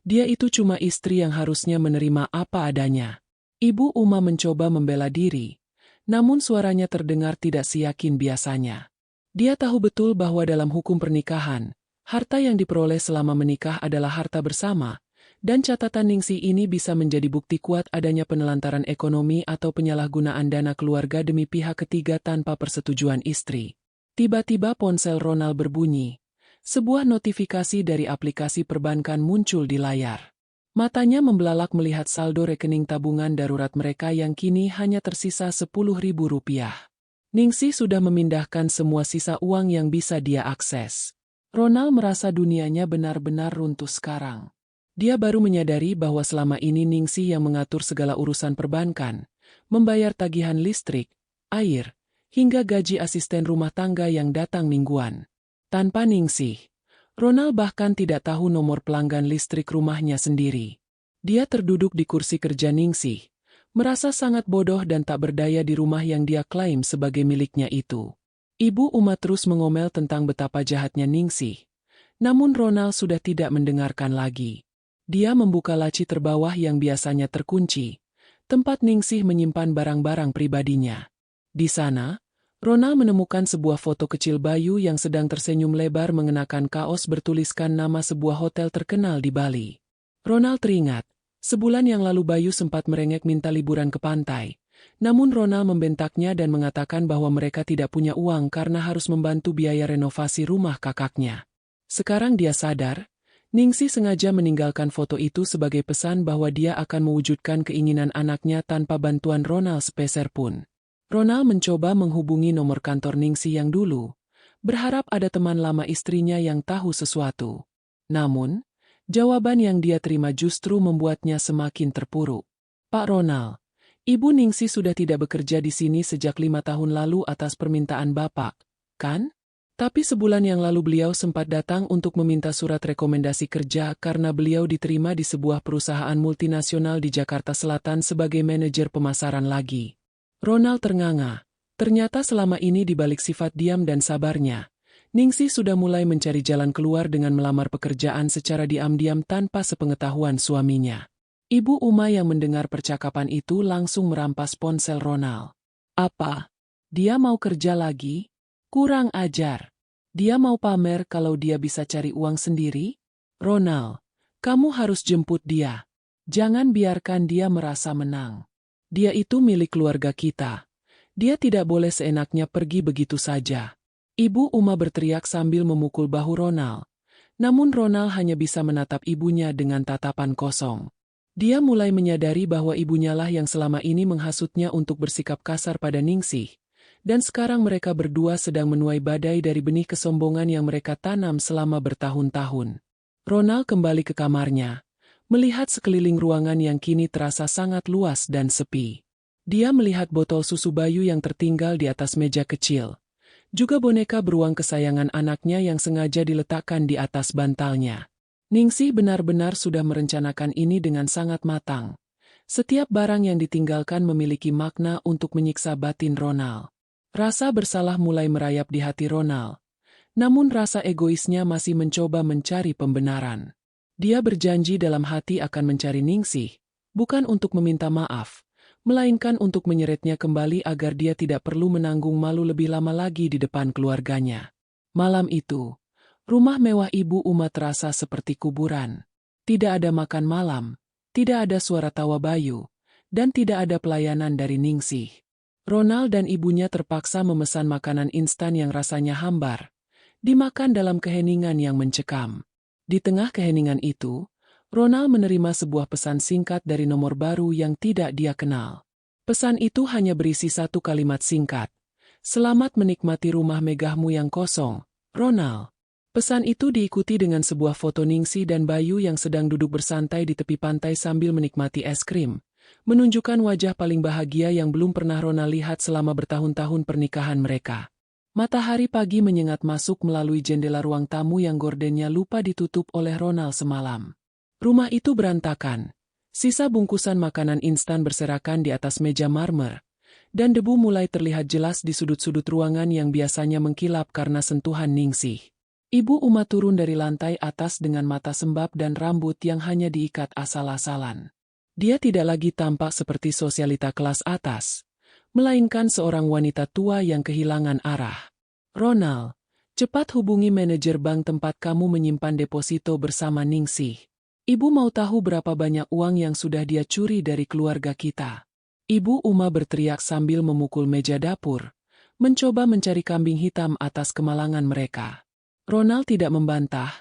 Dia itu cuma istri yang harusnya menerima apa adanya. Ibu Uma mencoba membela diri, namun suaranya terdengar tidak seyakin biasanya. Dia tahu betul bahwa dalam hukum pernikahan, harta yang diperoleh selama menikah adalah harta bersama, dan catatan Ningsih ini bisa menjadi bukti kuat adanya penelantaran ekonomi atau penyalahgunaan dana keluarga demi pihak ketiga tanpa persetujuan istri. Tiba-tiba ponsel Ronald berbunyi. Sebuah notifikasi dari aplikasi perbankan muncul di layar. Matanya membelalak melihat saldo rekening tabungan darurat mereka yang kini hanya tersisa Rp10.000. Ningsih sudah memindahkan semua sisa uang yang bisa dia akses. Ronald merasa dunianya benar-benar runtuh sekarang. Dia baru menyadari bahwa selama ini Ningsih yang mengatur segala urusan perbankan, membayar tagihan listrik, air, hingga gaji asisten rumah tangga yang datang mingguan. Tanpa Ningsih, Ronald bahkan tidak tahu nomor pelanggan listrik rumahnya sendiri. Dia terduduk di kursi kerja Ningsih, merasa sangat bodoh dan tak berdaya di rumah yang dia klaim sebagai miliknya itu. Ibu Uma terus mengomel tentang betapa jahatnya Ningsih, namun Ronald sudah tidak mendengarkan lagi. Dia membuka laci terbawah yang biasanya terkunci, tempat Ningsih menyimpan barang-barang pribadinya. Di sana, Ronald menemukan sebuah foto kecil Bayu yang sedang tersenyum lebar mengenakan kaos bertuliskan nama sebuah hotel terkenal di Bali. Ronald teringat, sebulan yang lalu Bayu sempat merengek minta liburan ke pantai. Namun Ronald membentaknya dan mengatakan bahwa mereka tidak punya uang karena harus membantu biaya renovasi rumah kakaknya. Sekarang dia sadar, Ningsih sengaja meninggalkan foto itu sebagai pesan bahwa dia akan mewujudkan keinginan anaknya tanpa bantuan Ronald sepeser pun. Ronald mencoba menghubungi nomor kantor Ningsih yang dulu, berharap ada teman lama istrinya yang tahu sesuatu. Namun, jawaban yang dia terima justru membuatnya semakin terpuruk. Pak Ronald, Ibu Ningsih sudah tidak bekerja di sini sejak 5 tahun lalu atas permintaan Bapak, kan? Tapi sebulan yang lalu beliau sempat datang untuk meminta surat rekomendasi kerja karena beliau diterima di sebuah perusahaan multinasional di Jakarta Selatan sebagai manajer pemasaran lagi. Ronald ternganga. Ternyata selama ini di balik sifat diam dan sabarnya, Ningsih sudah mulai mencari jalan keluar dengan melamar pekerjaan secara diam-diam tanpa sepengetahuan suaminya. Ibu Uma yang mendengar percakapan itu langsung merampas ponsel Ronald. Apa? Dia mau kerja lagi? Kurang ajar. Dia mau pamer kalau dia bisa cari uang sendiri? Ronald, kamu harus jemput dia. Jangan biarkan dia merasa menang. Dia itu milik keluarga kita. Dia tidak boleh seenaknya pergi begitu saja. Ibu Uma berteriak sambil memukul bahu Ronald. Namun Ronald hanya bisa menatap ibunya dengan tatapan kosong. Dia mulai menyadari bahwa ibunya lah yang selama ini menghasutnya untuk bersikap kasar pada Ningsih. Dan sekarang mereka berdua sedang menuai badai dari benih kesombongan yang mereka tanam selama bertahun-tahun. Ronald kembali ke kamarnya, melihat sekeliling ruangan yang kini terasa sangat luas dan sepi. Dia melihat botol susu Bayu yang tertinggal di atas meja kecil. Juga boneka beruang kesayangan anaknya yang sengaja diletakkan di atas bantalnya. Ningsih benar-benar sudah merencanakan ini dengan sangat matang. Setiap barang yang ditinggalkan memiliki makna untuk menyiksa batin Ronald. Rasa bersalah mulai merayap di hati Ronald. Namun rasa egoisnya masih mencoba mencari pembenaran. Dia berjanji dalam hati akan mencari Ningsih, bukan untuk meminta maaf, melainkan untuk menyeretnya kembali agar dia tidak perlu menanggung malu lebih lama lagi di depan keluarganya. Malam itu, rumah mewah Ibu Uma terasa seperti kuburan. Tidak ada makan malam, tidak ada suara tawa Bayu, dan tidak ada pelayanan dari Ningsih. Ronald dan ibunya terpaksa memesan makanan instan yang rasanya hambar, dimakan dalam keheningan yang mencekam. Di tengah keheningan itu, Ronald menerima sebuah pesan singkat dari nomor baru yang tidak dia kenal. Pesan itu hanya berisi satu kalimat singkat. "Selamat menikmati rumah megahmu yang kosong, Ronald." Pesan itu diikuti dengan sebuah foto Ningsih dan Bayu yang sedang duduk bersantai di tepi pantai sambil menikmati es krim, menunjukkan wajah paling bahagia yang belum pernah Ronald lihat selama bertahun-tahun pernikahan mereka. Matahari pagi menyengat masuk melalui jendela ruang tamu yang gordennya lupa ditutup oleh Ronald semalam. Rumah itu berantakan. Sisa bungkusan makanan instan berserakan di atas meja marmer, dan debu mulai terlihat jelas di sudut-sudut ruangan yang biasanya mengkilap karena sentuhan Ningsih. Ibu Uma turun dari lantai atas dengan mata sembab dan rambut yang hanya diikat asal-asalan. Dia tidak lagi tampak seperti sosialita kelas atas, melainkan seorang wanita tua yang kehilangan arah. "Ronald, cepat hubungi manajer bank tempat kamu menyimpan deposito bersama Ningsih. Ibu mau tahu berapa banyak uang yang sudah dia curi dari keluarga kita." Ibu Uma berteriak sambil memukul meja dapur, mencoba mencari kambing hitam atas kemalangan mereka. Ronald tidak membantah.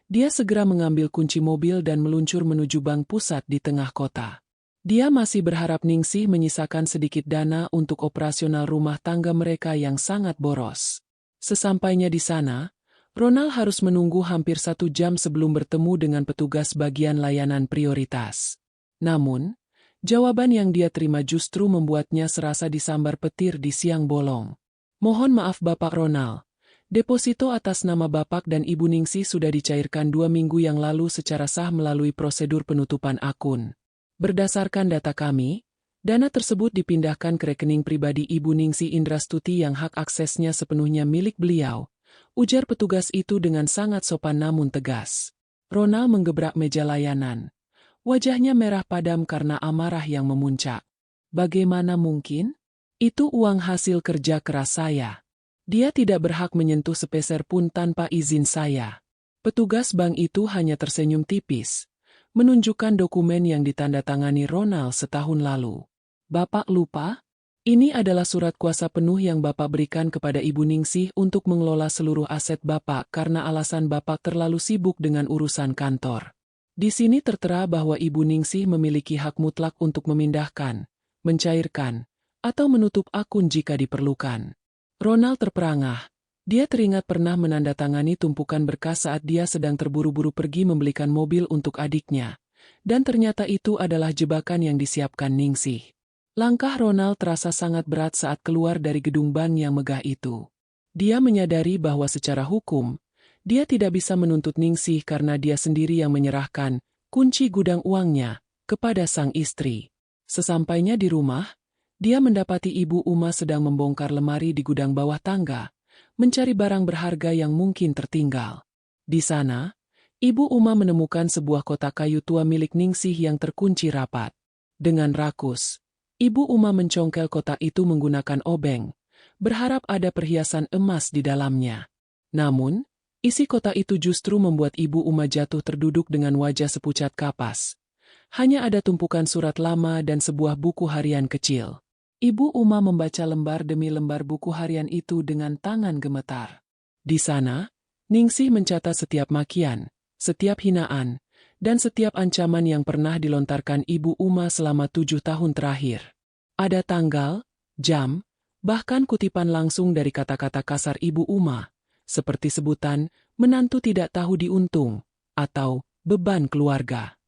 Dia segera mengambil kunci mobil dan meluncur menuju bank pusat di tengah kota. Dia masih berharap Ningsih menyisakan sedikit dana untuk operasional rumah tangga mereka yang sangat boros. Sesampainya di sana, Ronald harus menunggu hampir 1 jam sebelum bertemu dengan petugas bagian layanan prioritas. Namun, jawaban yang dia terima justru membuatnya serasa disambar petir di siang bolong. "Mohon maaf Bapak Ronald. Deposito atas nama Bapak dan Ibu Ningsih sudah dicairkan 2 minggu yang lalu secara sah melalui prosedur penutupan akun. Berdasarkan data kami, dana tersebut dipindahkan ke rekening pribadi Ibu Ningsih Indrastuti yang hak aksesnya sepenuhnya milik beliau," ujar petugas itu dengan sangat sopan namun tegas. Ronald menggebrak meja layanan. Wajahnya merah padam karena amarah yang memuncak. "Bagaimana mungkin? Itu uang hasil kerja keras saya. Dia tidak berhak menyentuh sepeser pun tanpa izin saya." Petugas bank itu hanya tersenyum tipis, menunjukkan dokumen yang ditandatangani Ronald setahun lalu. "Bapak lupa? Ini adalah surat kuasa penuh yang Bapak berikan kepada Ibu Ningsih untuk mengelola seluruh aset Bapak karena alasan Bapak terlalu sibuk dengan urusan kantor. Di sini tertera bahwa Ibu Ningsih memiliki hak mutlak untuk memindahkan, mencairkan, atau menutup akun jika diperlukan." Ronald terperangah. Dia teringat pernah menandatangani tumpukan berkas saat dia sedang terburu-buru pergi membelikan mobil untuk adiknya. Dan ternyata itu adalah jebakan yang disiapkan Ningsih. Langkah Ronald terasa sangat berat saat keluar dari gedung bank yang megah itu. Dia menyadari bahwa secara hukum, dia tidak bisa menuntut Ningsih karena dia sendiri yang menyerahkan kunci gudang uangnya kepada sang istri. Sesampainya di rumah, dia mendapati Ibu Uma sedang membongkar lemari di gudang bawah tangga, mencari barang berharga yang mungkin tertinggal. Di sana, Ibu Uma menemukan sebuah kotak kayu tua milik Ningsih yang terkunci rapat. Dengan rakus, Ibu Uma mencongkel kotak itu menggunakan obeng, berharap ada perhiasan emas di dalamnya. Namun, isi kotak itu justru membuat Ibu Uma jatuh terduduk dengan wajah sepucat kapas. Hanya ada tumpukan surat lama dan sebuah buku harian kecil. Ibu Uma membaca lembar demi lembar buku harian itu dengan tangan gemetar. Di sana, Ningsih mencatat setiap makian, setiap hinaan, dan setiap ancaman yang pernah dilontarkan Ibu Uma selama 7 tahun terakhir. Ada tanggal, jam, bahkan kutipan langsung dari kata-kata kasar Ibu Uma, seperti sebutan, menantu tidak tahu diuntung, atau beban keluarga.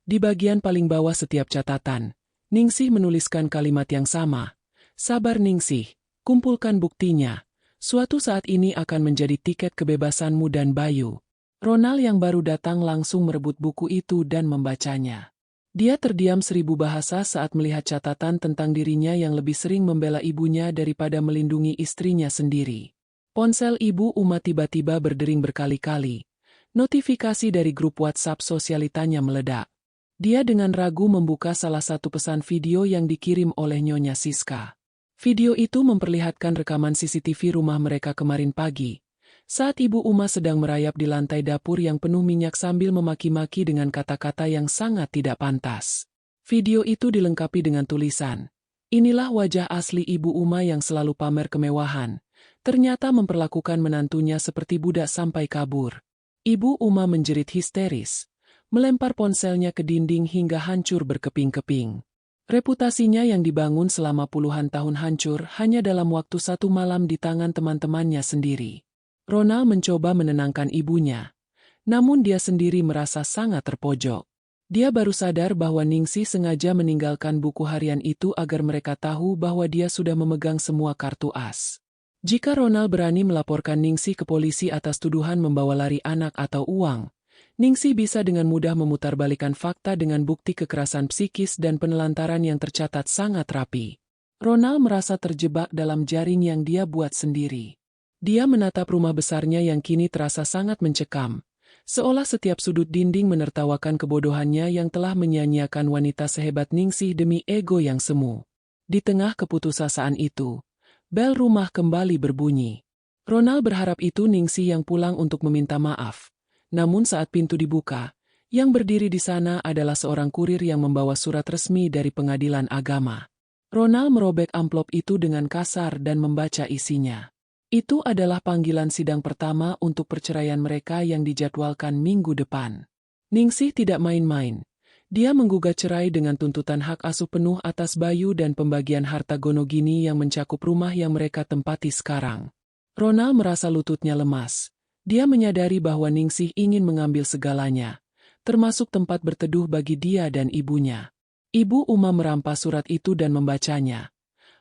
Di bagian paling bawah setiap catatan, Ningsih menuliskan kalimat yang sama. "Sabar Ningsih, kumpulkan buktinya. Suatu saat ini akan menjadi tiket kebebasanmu dan Bayu." Ronald yang baru datang langsung merebut buku itu dan membacanya. Dia terdiam 1000 bahasa saat melihat catatan tentang dirinya yang lebih sering membela ibunya daripada melindungi istrinya sendiri. Ponsel Ibu Uma tiba-tiba berdering berkali-kali. Notifikasi dari grup WhatsApp sosialitanya meledak. Dia dengan ragu membuka salah satu pesan video yang dikirim oleh Nyonya Siska. Video itu memperlihatkan rekaman CCTV rumah mereka kemarin pagi, saat Ibu Uma sedang merayap di lantai dapur yang penuh minyak sambil memaki-maki dengan kata-kata yang sangat tidak pantas. Video itu dilengkapi dengan tulisan, "Inilah wajah asli Ibu Uma yang selalu pamer kemewahan, ternyata memperlakukan menantunya seperti budak sampai kabur." Ibu Uma menjerit histeris, melempar ponselnya ke dinding hingga hancur berkeping-keping. Reputasinya yang dibangun selama puluhan tahun hancur hanya dalam waktu satu malam di tangan teman-temannya sendiri. Ronald mencoba menenangkan ibunya, namun dia sendiri merasa sangat terpojok. Dia baru sadar bahwa Ningsih sengaja meninggalkan buku harian itu agar mereka tahu bahwa dia sudah memegang semua kartu as. Jika Ronald berani melaporkan Ningsih ke polisi atas tuduhan membawa lari anak atau uang, Ningsih bisa dengan mudah memutarbalikkan fakta dengan bukti kekerasan psikis dan penelantaran yang tercatat sangat rapi. Ronald merasa terjebak dalam jaring yang dia buat sendiri. Dia menatap rumah besarnya yang kini terasa sangat mencekam, seolah setiap sudut dinding menertawakan kebodohannya yang telah menyia-nyiakan wanita sehebat Ningsih demi ego yang semu. Di tengah keputusasaan itu, bel rumah kembali berbunyi. Ronald berharap itu Ningsih yang pulang untuk meminta maaf. Namun saat pintu dibuka, yang berdiri di sana adalah seorang kurir yang membawa surat resmi dari pengadilan agama. Ronald merobek amplop itu dengan kasar dan membaca isinya. Itu adalah panggilan sidang pertama untuk perceraian mereka yang dijadwalkan minggu depan. Ningsih tidak main-main. Dia menggugat cerai dengan tuntutan hak asuh penuh atas Bayu dan pembagian harta gonogini yang mencakup rumah yang mereka tempati sekarang. Ronald merasa lututnya lemas. Dia menyadari bahwa Ningsih ingin mengambil segalanya, termasuk tempat berteduh bagi dia dan ibunya. Ibu Uma merampas surat itu dan membacanya.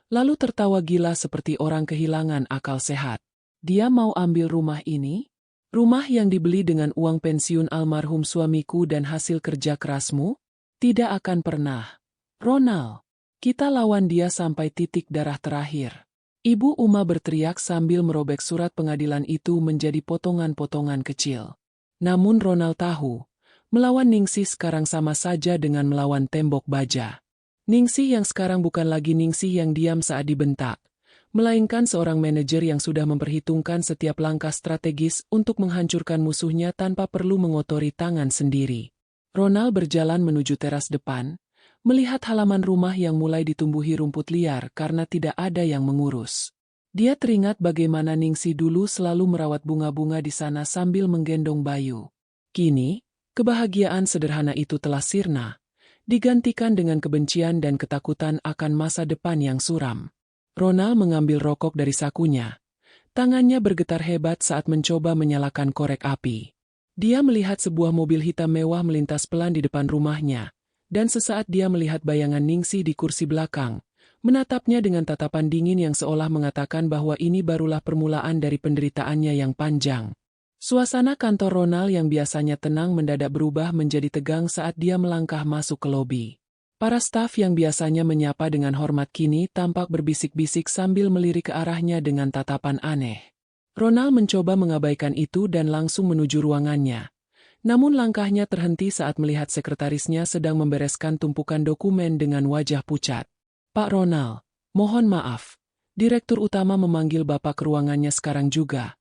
Lalu tertawa gila seperti orang kehilangan akal sehat. Dia mau ambil rumah ini? Rumah yang dibeli dengan uang pensiun almarhum suamiku dan hasil kerja kerasmu? Tidak akan pernah. Ronald, kita lawan dia sampai titik darah terakhir. Ibu Uma berteriak sambil merobek surat pengadilan itu menjadi potongan-potongan kecil. Namun Ronald tahu, melawan Ningsih sekarang sama saja dengan melawan tembok baja. Ningsih yang sekarang bukan lagi Ningsih yang diam saat dibentak, melainkan seorang manajer yang sudah memperhitungkan setiap langkah strategis untuk menghancurkan musuhnya tanpa perlu mengotori tangan sendiri. Ronald berjalan menuju teras depan, melihat halaman rumah yang mulai ditumbuhi rumput liar karena tidak ada yang mengurus. Dia teringat bagaimana Ningsih dulu selalu merawat bunga-bunga di sana sambil menggendong Bayu. Kini, kebahagiaan sederhana itu telah sirna, digantikan dengan kebencian dan ketakutan akan masa depan yang suram. Ronald mengambil rokok dari sakunya. Tangannya bergetar hebat saat mencoba menyalakan korek api. Dia melihat sebuah mobil hitam mewah melintas pelan di depan rumahnya, dan sesaat dia melihat bayangan Ningsih di kursi belakang, menatapnya dengan tatapan dingin yang seolah mengatakan bahwa ini barulah permulaan dari penderitaannya yang panjang. Suasana kantor Ronald yang biasanya tenang mendadak berubah menjadi tegang saat dia melangkah masuk ke lobi. Para staf yang biasanya menyapa dengan hormat kini tampak berbisik-bisik sambil melirik ke arahnya dengan tatapan aneh. Ronald mencoba mengabaikan itu dan langsung menuju ruangannya. Namun langkahnya terhenti saat melihat sekretarisnya sedang membereskan tumpukan dokumen dengan wajah pucat. "Pak Ronald, mohon maaf. Direktur utama memanggil Bapak ke ruangannya sekarang juga,"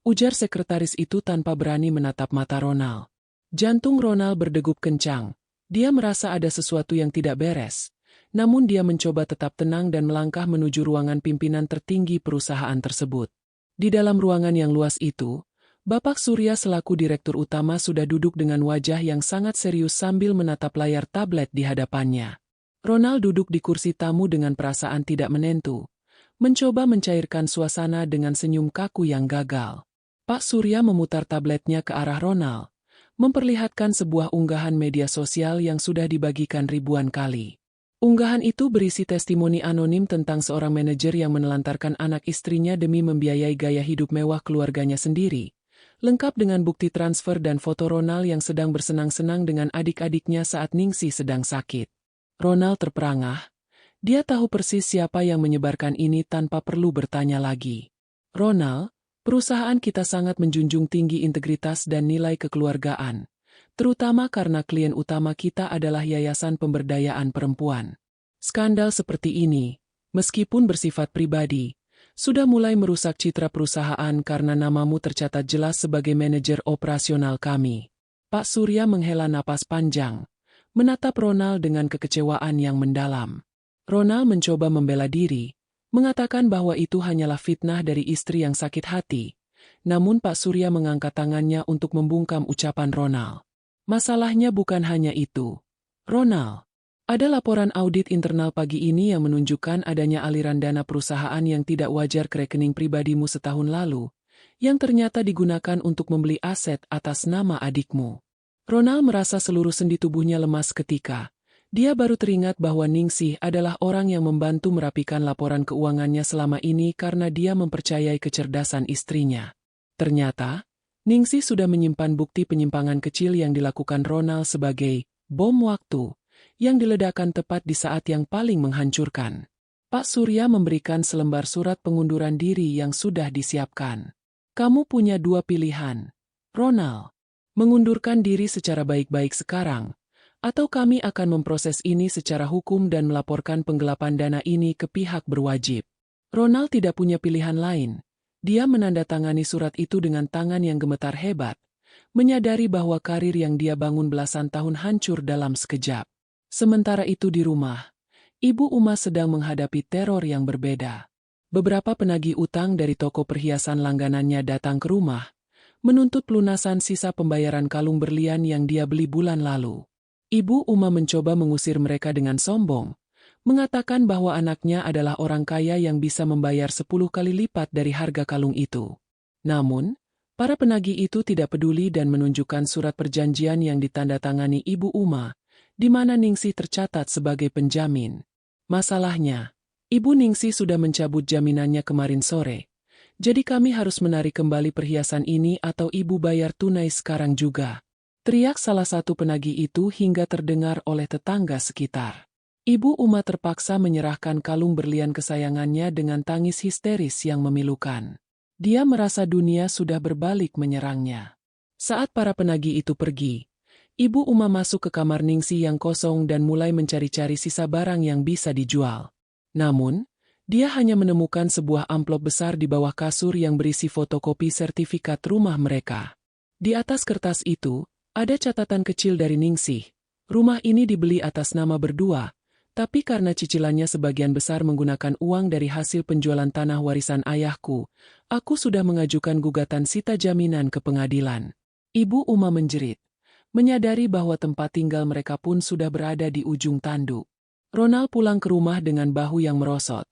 ujar sekretaris itu tanpa berani menatap mata Ronald. Jantung Ronald berdegup kencang. Dia merasa ada sesuatu yang tidak beres. Namun dia mencoba tetap tenang dan melangkah menuju ruangan pimpinan tertinggi perusahaan tersebut. Di dalam ruangan yang luas itu, Bapak Surya selaku direktur utama sudah duduk dengan wajah yang sangat serius sambil menatap layar tablet di hadapannya. Ronald duduk di kursi tamu dengan perasaan tidak menentu, mencoba mencairkan suasana dengan senyum kaku yang gagal. Pak Surya memutar tabletnya ke arah Ronald, memperlihatkan sebuah unggahan media sosial yang sudah dibagikan ribuan kali. Unggahan itu berisi testimoni anonim tentang seorang manajer yang menelantarkan anak istrinya demi membiayai gaya hidup mewah keluarganya sendiri, lengkap dengan bukti transfer dan foto Ronald yang sedang bersenang-senang dengan adik-adiknya saat Ningsih sedang sakit. Ronald terperangah. Dia tahu persis siapa yang menyebarkan ini tanpa perlu bertanya lagi. Ronald, perusahaan kita sangat menjunjung tinggi integritas dan nilai kekeluargaan, terutama karena klien utama kita adalah Yayasan Pemberdayaan Perempuan. Skandal seperti ini, meskipun bersifat pribadi, sudah mulai merusak citra perusahaan karena namamu tercatat jelas sebagai manajer operasional kami. Pak Surya menghela napas panjang, menatap Ronald dengan kekecewaan yang mendalam. Ronald mencoba membela diri, mengatakan bahwa itu hanyalah fitnah dari istri yang sakit hati. Namun Pak Surya mengangkat tangannya untuk membungkam ucapan Ronald. Masalahnya bukan hanya itu. Ronald, ada laporan audit internal pagi ini yang menunjukkan adanya aliran dana perusahaan yang tidak wajar ke rekening pribadimu setahun lalu, yang ternyata digunakan untuk membeli aset atas nama adikmu. Ronald merasa seluruh sendi tubuhnya lemas ketika dia baru teringat bahwa Ningsih adalah orang yang membantu merapikan laporan keuangannya selama ini karena dia mempercayai kecerdasan istrinya. Ternyata, Ningsih sudah menyimpan bukti penyimpangan kecil yang dilakukan Ronald sebagai bom waktu yang diledakkan tepat di saat yang paling menghancurkan. Pak Surya memberikan selembar surat pengunduran diri yang sudah disiapkan. Kamu punya dua pilihan, Ronald. Mengundurkan diri secara baik-baik sekarang, atau kami akan memproses ini secara hukum dan melaporkan penggelapan dana ini ke pihak berwajib. Ronald tidak punya pilihan lain. Dia menandatangani surat itu dengan tangan yang gemetar hebat, menyadari bahwa karir yang dia bangun belasan tahun hancur dalam sekejap. Sementara itu di rumah, Ibu Uma sedang menghadapi teror yang berbeda. Beberapa penagih utang dari toko perhiasan langganannya datang ke rumah, menuntut pelunasan sisa pembayaran kalung berlian yang dia beli bulan lalu. Ibu Uma mencoba mengusir mereka dengan sombong, mengatakan bahwa anaknya adalah orang kaya yang bisa membayar 10 kali lipat dari harga kalung itu. Namun, para penagih itu tidak peduli dan menunjukkan surat perjanjian yang ditandatangani Ibu Uma, di mana Ningsih tercatat sebagai penjamin. Masalahnya, Ibu Ningsih sudah mencabut jaminannya kemarin sore, jadi kami harus menarik kembali perhiasan ini atau Ibu bayar tunai sekarang juga. Teriak salah satu penagih itu hingga terdengar oleh tetangga sekitar. Ibu Uma terpaksa menyerahkan kalung berlian kesayangannya dengan tangis histeris yang memilukan. Dia merasa dunia sudah berbalik menyerangnya. Saat para penagih itu pergi, Ibu Uma masuk ke kamar Ningsih yang kosong dan mulai mencari-cari sisa barang yang bisa dijual. Namun, dia hanya menemukan sebuah amplop besar di bawah kasur yang berisi fotokopi sertifikat rumah mereka. Di atas kertas itu, ada catatan kecil dari Ningsih. Rumah ini dibeli atas nama berdua, tapi karena cicilannya sebagian besar menggunakan uang dari hasil penjualan tanah warisan ayahku, aku sudah mengajukan gugatan sita jaminan ke pengadilan. Ibu Uma menjerit, menyadari bahwa tempat tinggal mereka pun sudah berada di ujung tanduk. Ronald pulang ke rumah dengan bahu yang merosot.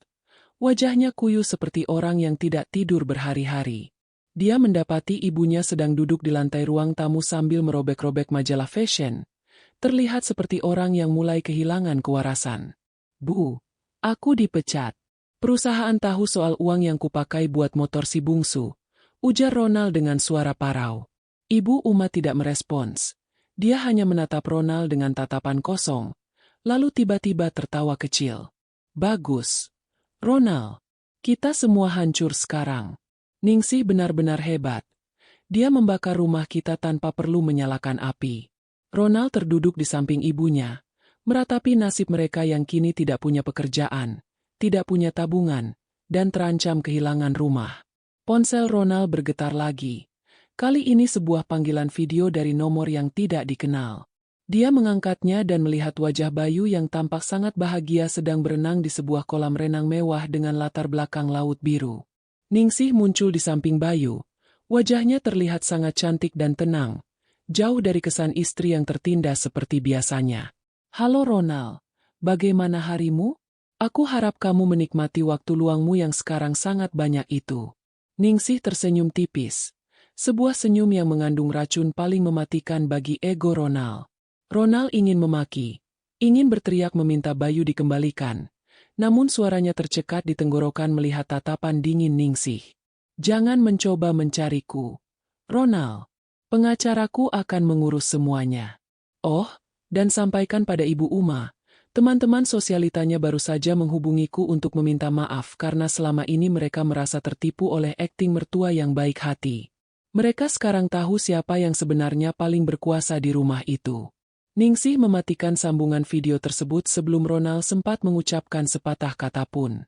Wajahnya kuyu seperti orang yang tidak tidur berhari-hari. Dia mendapati ibunya sedang duduk di lantai ruang tamu sambil merobek-robek majalah fashion. Terlihat seperti orang yang mulai kehilangan kewarasan. Bu, aku dipecat. Perusahaan tahu soal uang yang kupakai buat motor si bungsu, ujar Ronald dengan suara parau. Ibu Uma tidak merespons. Dia hanya menatap Ronald dengan tatapan kosong, lalu tiba-tiba tertawa kecil. Bagus. Ronald, kita semua hancur sekarang. Ningsih benar-benar hebat. Dia membakar rumah kita tanpa perlu menyalakan api. Ronald terduduk di samping ibunya, meratapi nasib mereka yang kini tidak punya pekerjaan, tidak punya tabungan, dan terancam kehilangan rumah. Ponsel Ronald bergetar lagi. Kali ini sebuah panggilan video dari nomor yang tidak dikenal. Dia mengangkatnya dan melihat wajah Bayu yang tampak sangat bahagia sedang berenang di sebuah kolam renang mewah dengan latar belakang laut biru. Ningsih muncul di samping Bayu. Wajahnya terlihat sangat cantik dan tenang, jauh dari kesan istri yang tertindas seperti biasanya. Halo Ronald, bagaimana harimu? Aku harap kamu menikmati waktu luangmu yang sekarang sangat banyak itu. Ningsih tersenyum tipis. Sebuah senyum yang mengandung racun paling mematikan bagi ego Ronald. Ronald ingin memaki, ingin berteriak meminta Bayu dikembalikan. Namun suaranya tercekat di tenggorokan melihat tatapan dingin Ningsih. Jangan mencoba mencariku. Ronald, pengacaraku akan mengurus semuanya. Oh, dan sampaikan pada Ibu Uma, teman-teman sosialitanya baru saja menghubungiku untuk meminta maaf karena selama ini mereka merasa tertipu oleh akting mertua yang baik hati. Mereka sekarang tahu siapa yang sebenarnya paling berkuasa di rumah itu. Ningsih mematikan sambungan video tersebut sebelum Ronald sempat mengucapkan sepatah kata pun.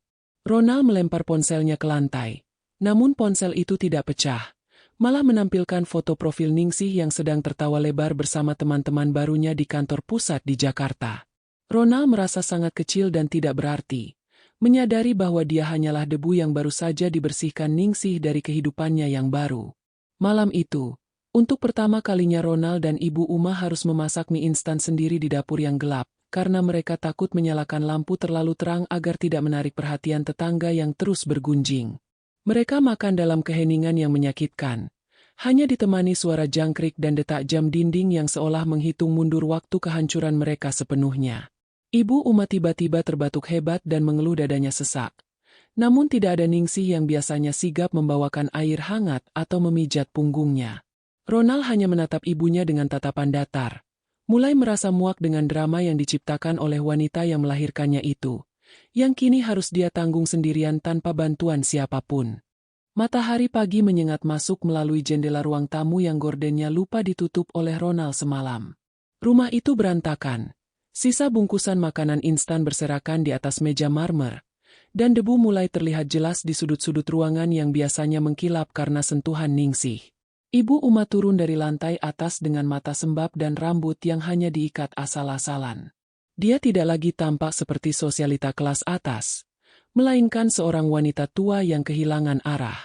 Ronald melempar ponselnya ke lantai. Namun ponsel itu tidak pecah. Malah menampilkan foto profil Ningsih yang sedang tertawa lebar bersama teman-teman barunya di kantor pusat di Jakarta. Ronald merasa sangat kecil dan tidak berarti. Menyadari bahwa dia hanyalah debu yang baru saja dibersihkan Ningsih dari kehidupannya yang baru. Malam itu, untuk pertama kalinya Ronald dan Ibu Uma harus memasak mie instan sendiri di dapur yang gelap, karena mereka takut menyalakan lampu terlalu terang agar tidak menarik perhatian tetangga yang terus bergunjing. Mereka makan dalam keheningan yang menyakitkan. Hanya ditemani suara jangkrik dan detak jam dinding yang seolah menghitung mundur waktu kehancuran mereka sepenuhnya. Ibu Uma tiba-tiba terbatuk hebat dan mengeluh dadanya sesak. Namun tidak ada Ningsih yang biasanya sigap membawakan air hangat atau memijat punggungnya. Ronald hanya menatap ibunya dengan tatapan datar. Mulai merasa muak dengan drama yang diciptakan oleh wanita yang melahirkannya itu, yang kini harus dia tanggung sendirian tanpa bantuan siapapun. Matahari pagi menyengat masuk melalui jendela ruang tamu yang gordennya lupa ditutup oleh Ronald semalam. Rumah itu berantakan. Sisa bungkusan makanan instan berserakan di atas meja marmer, dan debu mulai terlihat jelas di sudut-sudut ruangan yang biasanya mengkilap karena sentuhan Ningsih. Ibu Uma turun dari lantai atas dengan mata sembab dan rambut yang hanya diikat asal-asalan. Dia tidak lagi tampak seperti sosialita kelas atas, melainkan seorang wanita tua yang kehilangan arah.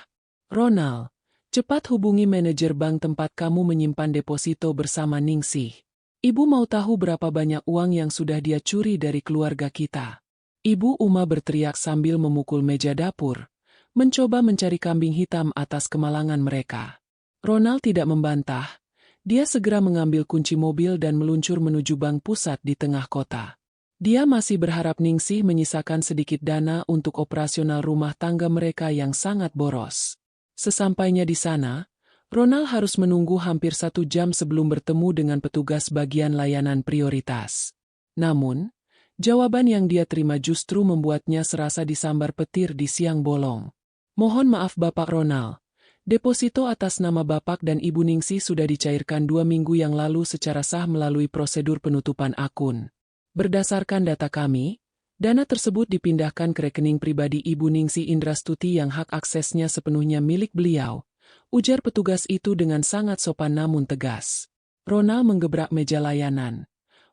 Ronald, cepat hubungi manajer bank tempat kamu menyimpan deposito bersama Ningsih. Ibu mau tahu berapa banyak uang yang sudah dia curi dari keluarga kita. Ibu Uma berteriak sambil memukul meja dapur, mencoba mencari kambing hitam atas kemalangan mereka. Ronald tidak membantah. Dia segera mengambil kunci mobil dan meluncur menuju bank pusat di tengah kota. Dia masih berharap Ningsih menyisakan sedikit dana untuk operasional rumah tangga mereka yang sangat boros. Sesampainya di sana, Ronald harus menunggu hampir 1 jam sebelum bertemu dengan petugas bagian layanan prioritas. Namun, jawaban yang dia terima justru membuatnya serasa disambar petir di siang bolong. Mohon maaf Bapak Ronald. Deposito atas nama Bapak dan Ibu Ningsih sudah dicairkan 2 minggu yang lalu secara sah melalui prosedur penutupan akun. Berdasarkan data kami, dana tersebut dipindahkan ke rekening pribadi Ibu Ningsih Indrastuti yang hak aksesnya sepenuhnya milik beliau, ujar petugas itu dengan sangat sopan namun tegas. Ronald menggebrak meja layanan.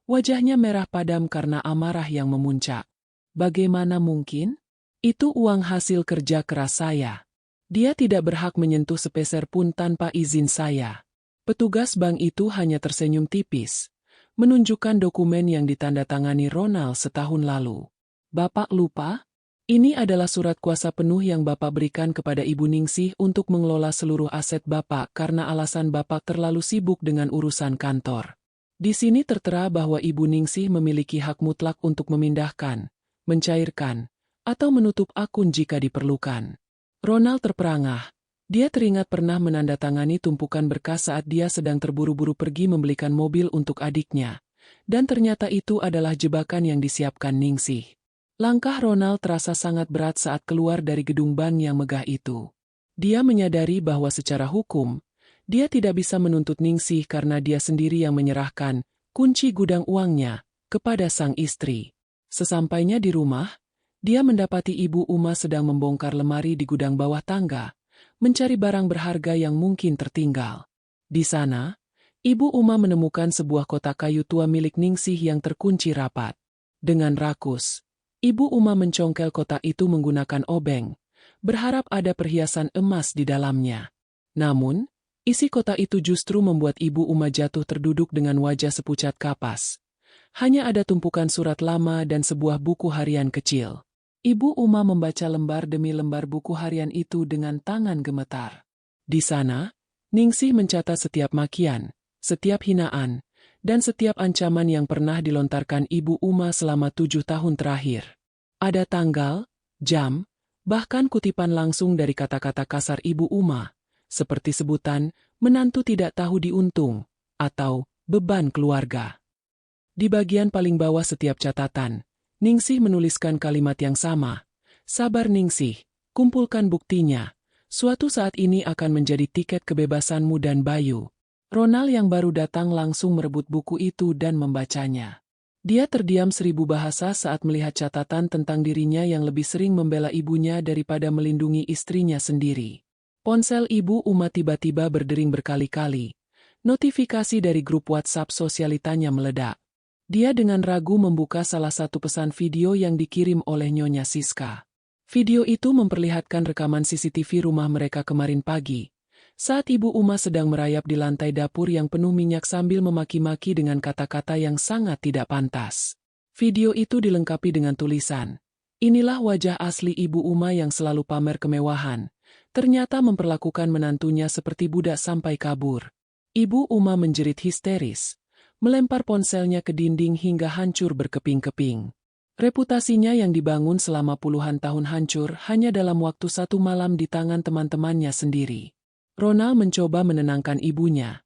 Wajahnya merah padam karena amarah yang memuncak. Bagaimana mungkin? Itu uang hasil kerja keras saya. Dia tidak berhak menyentuh sepeser pun tanpa izin saya. Petugas bank itu hanya tersenyum tipis, menunjukkan dokumen yang ditandatangani Ronald setahun lalu. Bapak lupa? Ini adalah surat kuasa penuh yang Bapak berikan kepada Ibu Ningsih untuk mengelola seluruh aset Bapak karena alasan Bapak terlalu sibuk dengan urusan kantor. Di sini tertera bahwa Ibu Ningsih memiliki hak mutlak untuk memindahkan, mencairkan, atau menutup akun jika diperlukan. Ronald terperangah. Dia teringat pernah menandatangani tumpukan berkas saat dia sedang terburu-buru pergi membelikan mobil untuk adiknya. Dan ternyata itu adalah jebakan yang disiapkan Ningsih. Langkah Ronald terasa sangat berat saat keluar dari gedung bank yang megah itu. Dia menyadari bahwa secara hukum, dia tidak bisa menuntut Ningsih karena dia sendiri yang menyerahkan kunci gudang uangnya kepada sang istri. Sesampainya di rumah, dia mendapati Ibu Uma sedang membongkar lemari di gudang bawah tangga, mencari barang berharga yang mungkin tertinggal. Di sana, Ibu Uma menemukan sebuah kotak kayu tua milik Ningsih yang terkunci rapat. Dengan rakus, Ibu Uma mencongkel kotak itu menggunakan obeng, berharap ada perhiasan emas di dalamnya. Namun, isi kotak itu justru membuat Ibu Uma jatuh terduduk dengan wajah sepucat kapas. Hanya ada tumpukan surat lama dan sebuah buku harian kecil. Ibu Uma membaca lembar demi lembar buku harian itu dengan tangan gemetar. Di sana, Ningsih mencatat setiap makian, setiap hinaan, dan setiap ancaman yang pernah dilontarkan Ibu Uma selama 7 tahun terakhir. Ada tanggal, jam, bahkan kutipan langsung dari kata-kata kasar Ibu Uma, seperti sebutan, menantu tidak tahu diuntung, atau beban keluarga. Di bagian paling bawah setiap catatan, Ningsih menuliskan kalimat yang sama. Sabar Ningsih, kumpulkan buktinya. Suatu saat ini akan menjadi tiket kebebasanmu dan Bayu. Ronald yang baru datang langsung merebut buku itu dan membacanya. Dia terdiam 1000 bahasa saat melihat catatan tentang dirinya yang lebih sering membela ibunya daripada melindungi istrinya sendiri. Ponsel Ibu Uma tiba-tiba berdering berkali-kali. Notifikasi dari grup WhatsApp sosialitanya meledak. Dia dengan ragu membuka salah satu pesan video yang dikirim oleh Nyonya Siska. Video itu memperlihatkan rekaman CCTV rumah mereka kemarin pagi, saat Ibu Uma sedang merayap di lantai dapur yang penuh minyak sambil memaki-maki dengan kata-kata yang sangat tidak pantas. Video itu dilengkapi dengan tulisan, "Inilah wajah asli Ibu Uma yang selalu pamer kemewahan, ternyata memperlakukan menantunya seperti budak sampai kabur." Ibu Uma menjerit histeris, melempar ponselnya ke dinding hingga hancur berkeping-keping. Reputasinya yang dibangun selama puluhan tahun hancur hanya dalam waktu satu malam di tangan teman-temannya sendiri. Ronald mencoba menenangkan ibunya,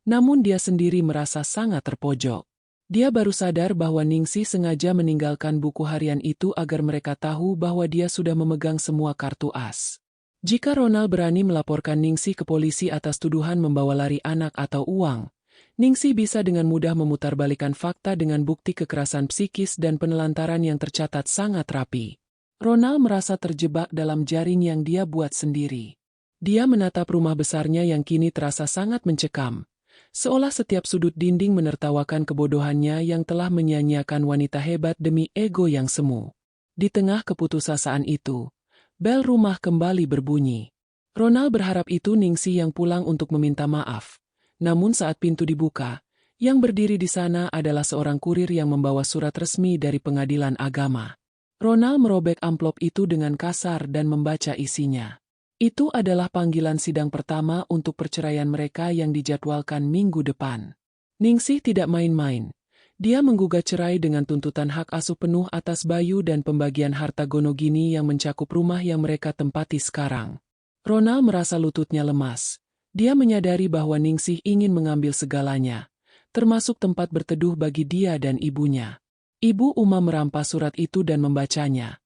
namun dia sendiri merasa sangat terpojok. Dia baru sadar bahwa Ningsih sengaja meninggalkan buku harian itu agar mereka tahu bahwa dia sudah memegang semua kartu as. Jika Ronald berani melaporkan Ningsih ke polisi atas tuduhan membawa lari anak atau uang, Ningsih bisa dengan mudah memutarbalikkan fakta dengan bukti kekerasan psikis dan penelantaran yang tercatat sangat rapi. Ronald merasa terjebak dalam jaring yang dia buat sendiri. Dia menatap rumah besarnya yang kini terasa sangat mencekam, seolah setiap sudut dinding menertawakan kebodohannya yang telah menyia-nyiakan wanita hebat demi ego yang semu. Di tengah keputusasaan itu, bel rumah kembali berbunyi. Ronald berharap itu Ningsih yang pulang untuk meminta maaf. Namun saat pintu dibuka, yang berdiri di sana adalah seorang kurir yang membawa surat resmi dari pengadilan agama. Ronald merobek amplop itu dengan kasar dan membaca isinya. Itu adalah panggilan sidang pertama untuk perceraian mereka yang dijadwalkan minggu depan. Ningsih tidak main-main. Dia menggugat cerai dengan tuntutan hak asuh penuh atas Bayu dan pembagian harta gonogini yang mencakup rumah yang mereka tempati sekarang. Ronald merasa lututnya lemas. Dia menyadari bahwa Ningsih ingin mengambil segalanya, termasuk tempat berteduh bagi dia dan ibunya. Ibu Uma merampas surat itu dan membacanya,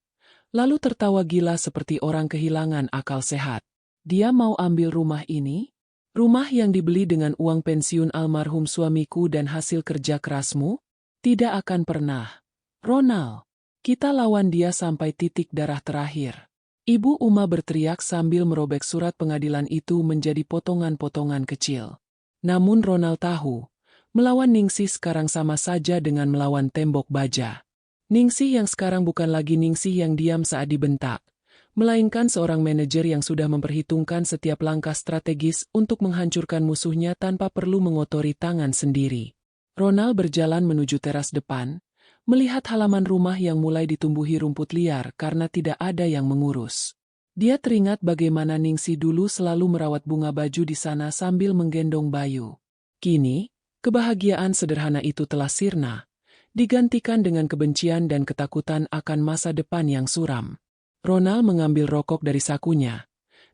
lalu tertawa gila seperti orang kehilangan akal sehat. Dia mau ambil rumah ini? Rumah yang dibeli dengan uang pensiun almarhum suamiku dan hasil kerja kerasmu? Tidak akan pernah. Ronald, kita lawan dia sampai titik darah terakhir. Ibu Uma berteriak sambil merobek surat pengadilan itu menjadi potongan-potongan kecil. Namun Ronald tahu, melawan Ningsih sekarang sama saja dengan melawan tembok baja. Ningsih yang sekarang bukan lagi Ningsih yang diam saat dibentak, melainkan seorang manajer yang sudah memperhitungkan setiap langkah strategis untuk menghancurkan musuhnya tanpa perlu mengotori tangan sendiri. Ronald berjalan menuju teras depan, melihat halaman rumah yang mulai ditumbuhi rumput liar karena tidak ada yang mengurus. Dia teringat bagaimana Ningsih dulu selalu merawat bunga baju di sana sambil menggendong Bayu. Kini, kebahagiaan sederhana itu telah sirna, digantikan dengan kebencian dan ketakutan akan masa depan yang suram. Ronald mengambil rokok dari sakunya.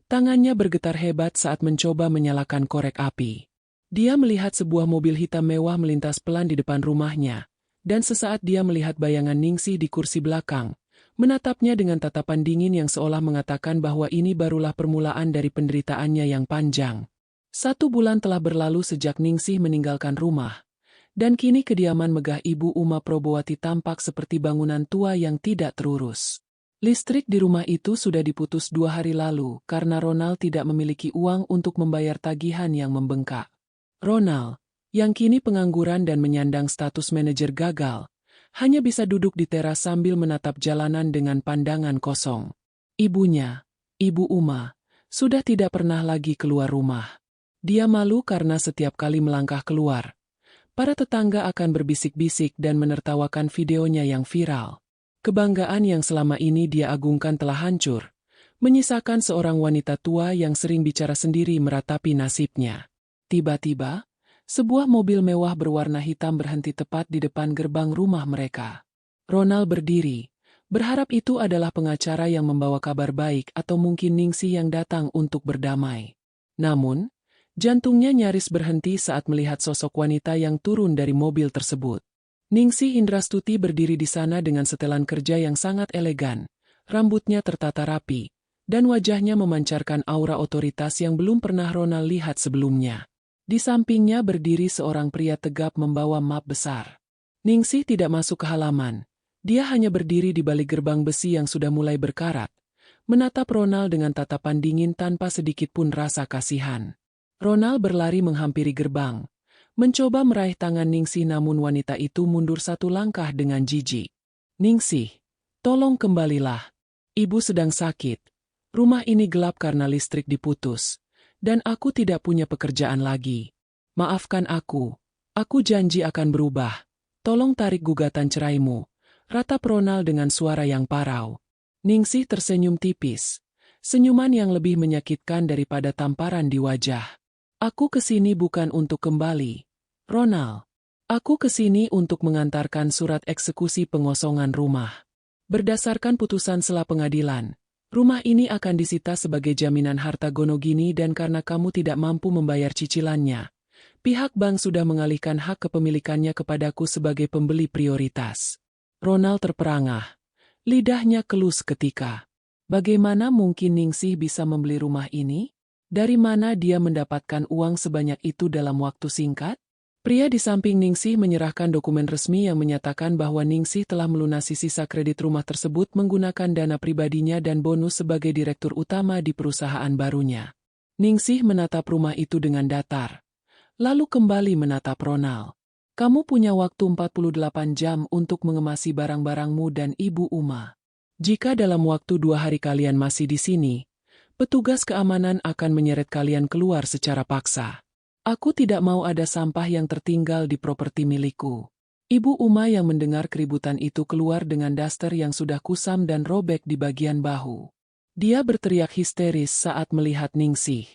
Tangannya bergetar hebat saat mencoba menyalakan korek api. Dia melihat sebuah mobil hitam mewah melintas pelan di depan rumahnya. Dan sesaat dia melihat bayangan Ningsih di kursi belakang, menatapnya dengan tatapan dingin yang seolah mengatakan bahwa ini barulah permulaan dari penderitaannya yang panjang. 1 bulan telah berlalu sejak Ningsih meninggalkan rumah, dan kini kediaman megah Ibu Uma Probowati tampak seperti bangunan tua yang tidak terurus. Listrik di rumah itu sudah diputus 2 hari lalu karena Ronald tidak memiliki uang untuk membayar tagihan yang membengkak. Ronald, yang kini pengangguran dan menyandang status manajer gagal, hanya bisa duduk di teras sambil menatap jalanan dengan pandangan kosong. Ibunya, Ibu Uma, sudah tidak pernah lagi keluar rumah. Dia malu karena setiap kali melangkah keluar, para tetangga akan berbisik-bisik dan menertawakan videonya yang viral. Kebanggaan yang selama ini dia agungkan telah hancur, menyisakan seorang wanita tua yang sering bicara sendiri meratapi nasibnya. Tiba-tiba, sebuah mobil mewah berwarna hitam berhenti tepat di depan gerbang rumah mereka. Ronald berdiri, berharap itu adalah pengacara yang membawa kabar baik atau mungkin Ningsih yang datang untuk berdamai. Namun, Jantungnya nyaris berhenti saat melihat sosok wanita yang turun dari mobil tersebut. Ningsih Indrastuti berdiri di sana dengan setelan kerja yang sangat elegan, rambutnya tertata rapi, dan wajahnya memancarkan aura otoritas yang belum pernah Ronald lihat sebelumnya. Di sampingnya berdiri seorang pria tegap membawa map besar. Ningsih tidak masuk ke halaman. Dia hanya berdiri di balik gerbang besi yang sudah mulai berkarat, menatap Ronald dengan tatapan dingin tanpa sedikit pun rasa kasihan. Ronald berlari menghampiri gerbang, mencoba meraih tangan Ningsih namun wanita itu mundur satu langkah dengan jijik. "Ningsih, tolong kembalilah. Ibu sedang sakit. Rumah ini gelap karena listrik diputus, dan aku tidak punya pekerjaan lagi. Maafkan aku janji akan berubah. Tolong tarik gugatan ceraimu," ratap Ronald dengan suara yang parau. Ningsih tersenyum tipis, senyuman yang lebih menyakitkan daripada tamparan di wajah. "Aku kesini bukan untuk kembali, Ronald. Aku kesini untuk mengantarkan surat eksekusi pengosongan rumah. Berdasarkan putusan sela pengadilan, rumah ini akan disita sebagai jaminan harta Gonogini dan karena kamu tidak mampu membayar cicilannya, pihak bank sudah mengalihkan hak kepemilikannya kepadaku sebagai pembeli prioritas." Ronald terperangah. Lidahnya kelus ketika. Bagaimana mungkin Ningsih bisa membeli rumah ini? Dari mana dia mendapatkan uang sebanyak itu dalam waktu singkat? Pria di samping Ningsih menyerahkan dokumen resmi yang menyatakan bahwa Ningsih telah melunasi sisa kredit rumah tersebut menggunakan dana pribadinya dan bonus sebagai direktur utama di perusahaan barunya. Ningsih menatap rumah itu dengan datar, lalu kembali menatap Ronald. "Kamu punya waktu 48 jam untuk mengemasi barang-barangmu dan Ibu Uma. Jika dalam waktu 2 hari kalian masih di sini, petugas keamanan akan menyeret kalian keluar secara paksa. Aku tidak mau ada sampah yang tertinggal di properti milikku." Ibu Uma yang mendengar keributan itu keluar dengan daster yang sudah kusam dan robek di bagian bahu. Dia berteriak histeris saat melihat Ningsih.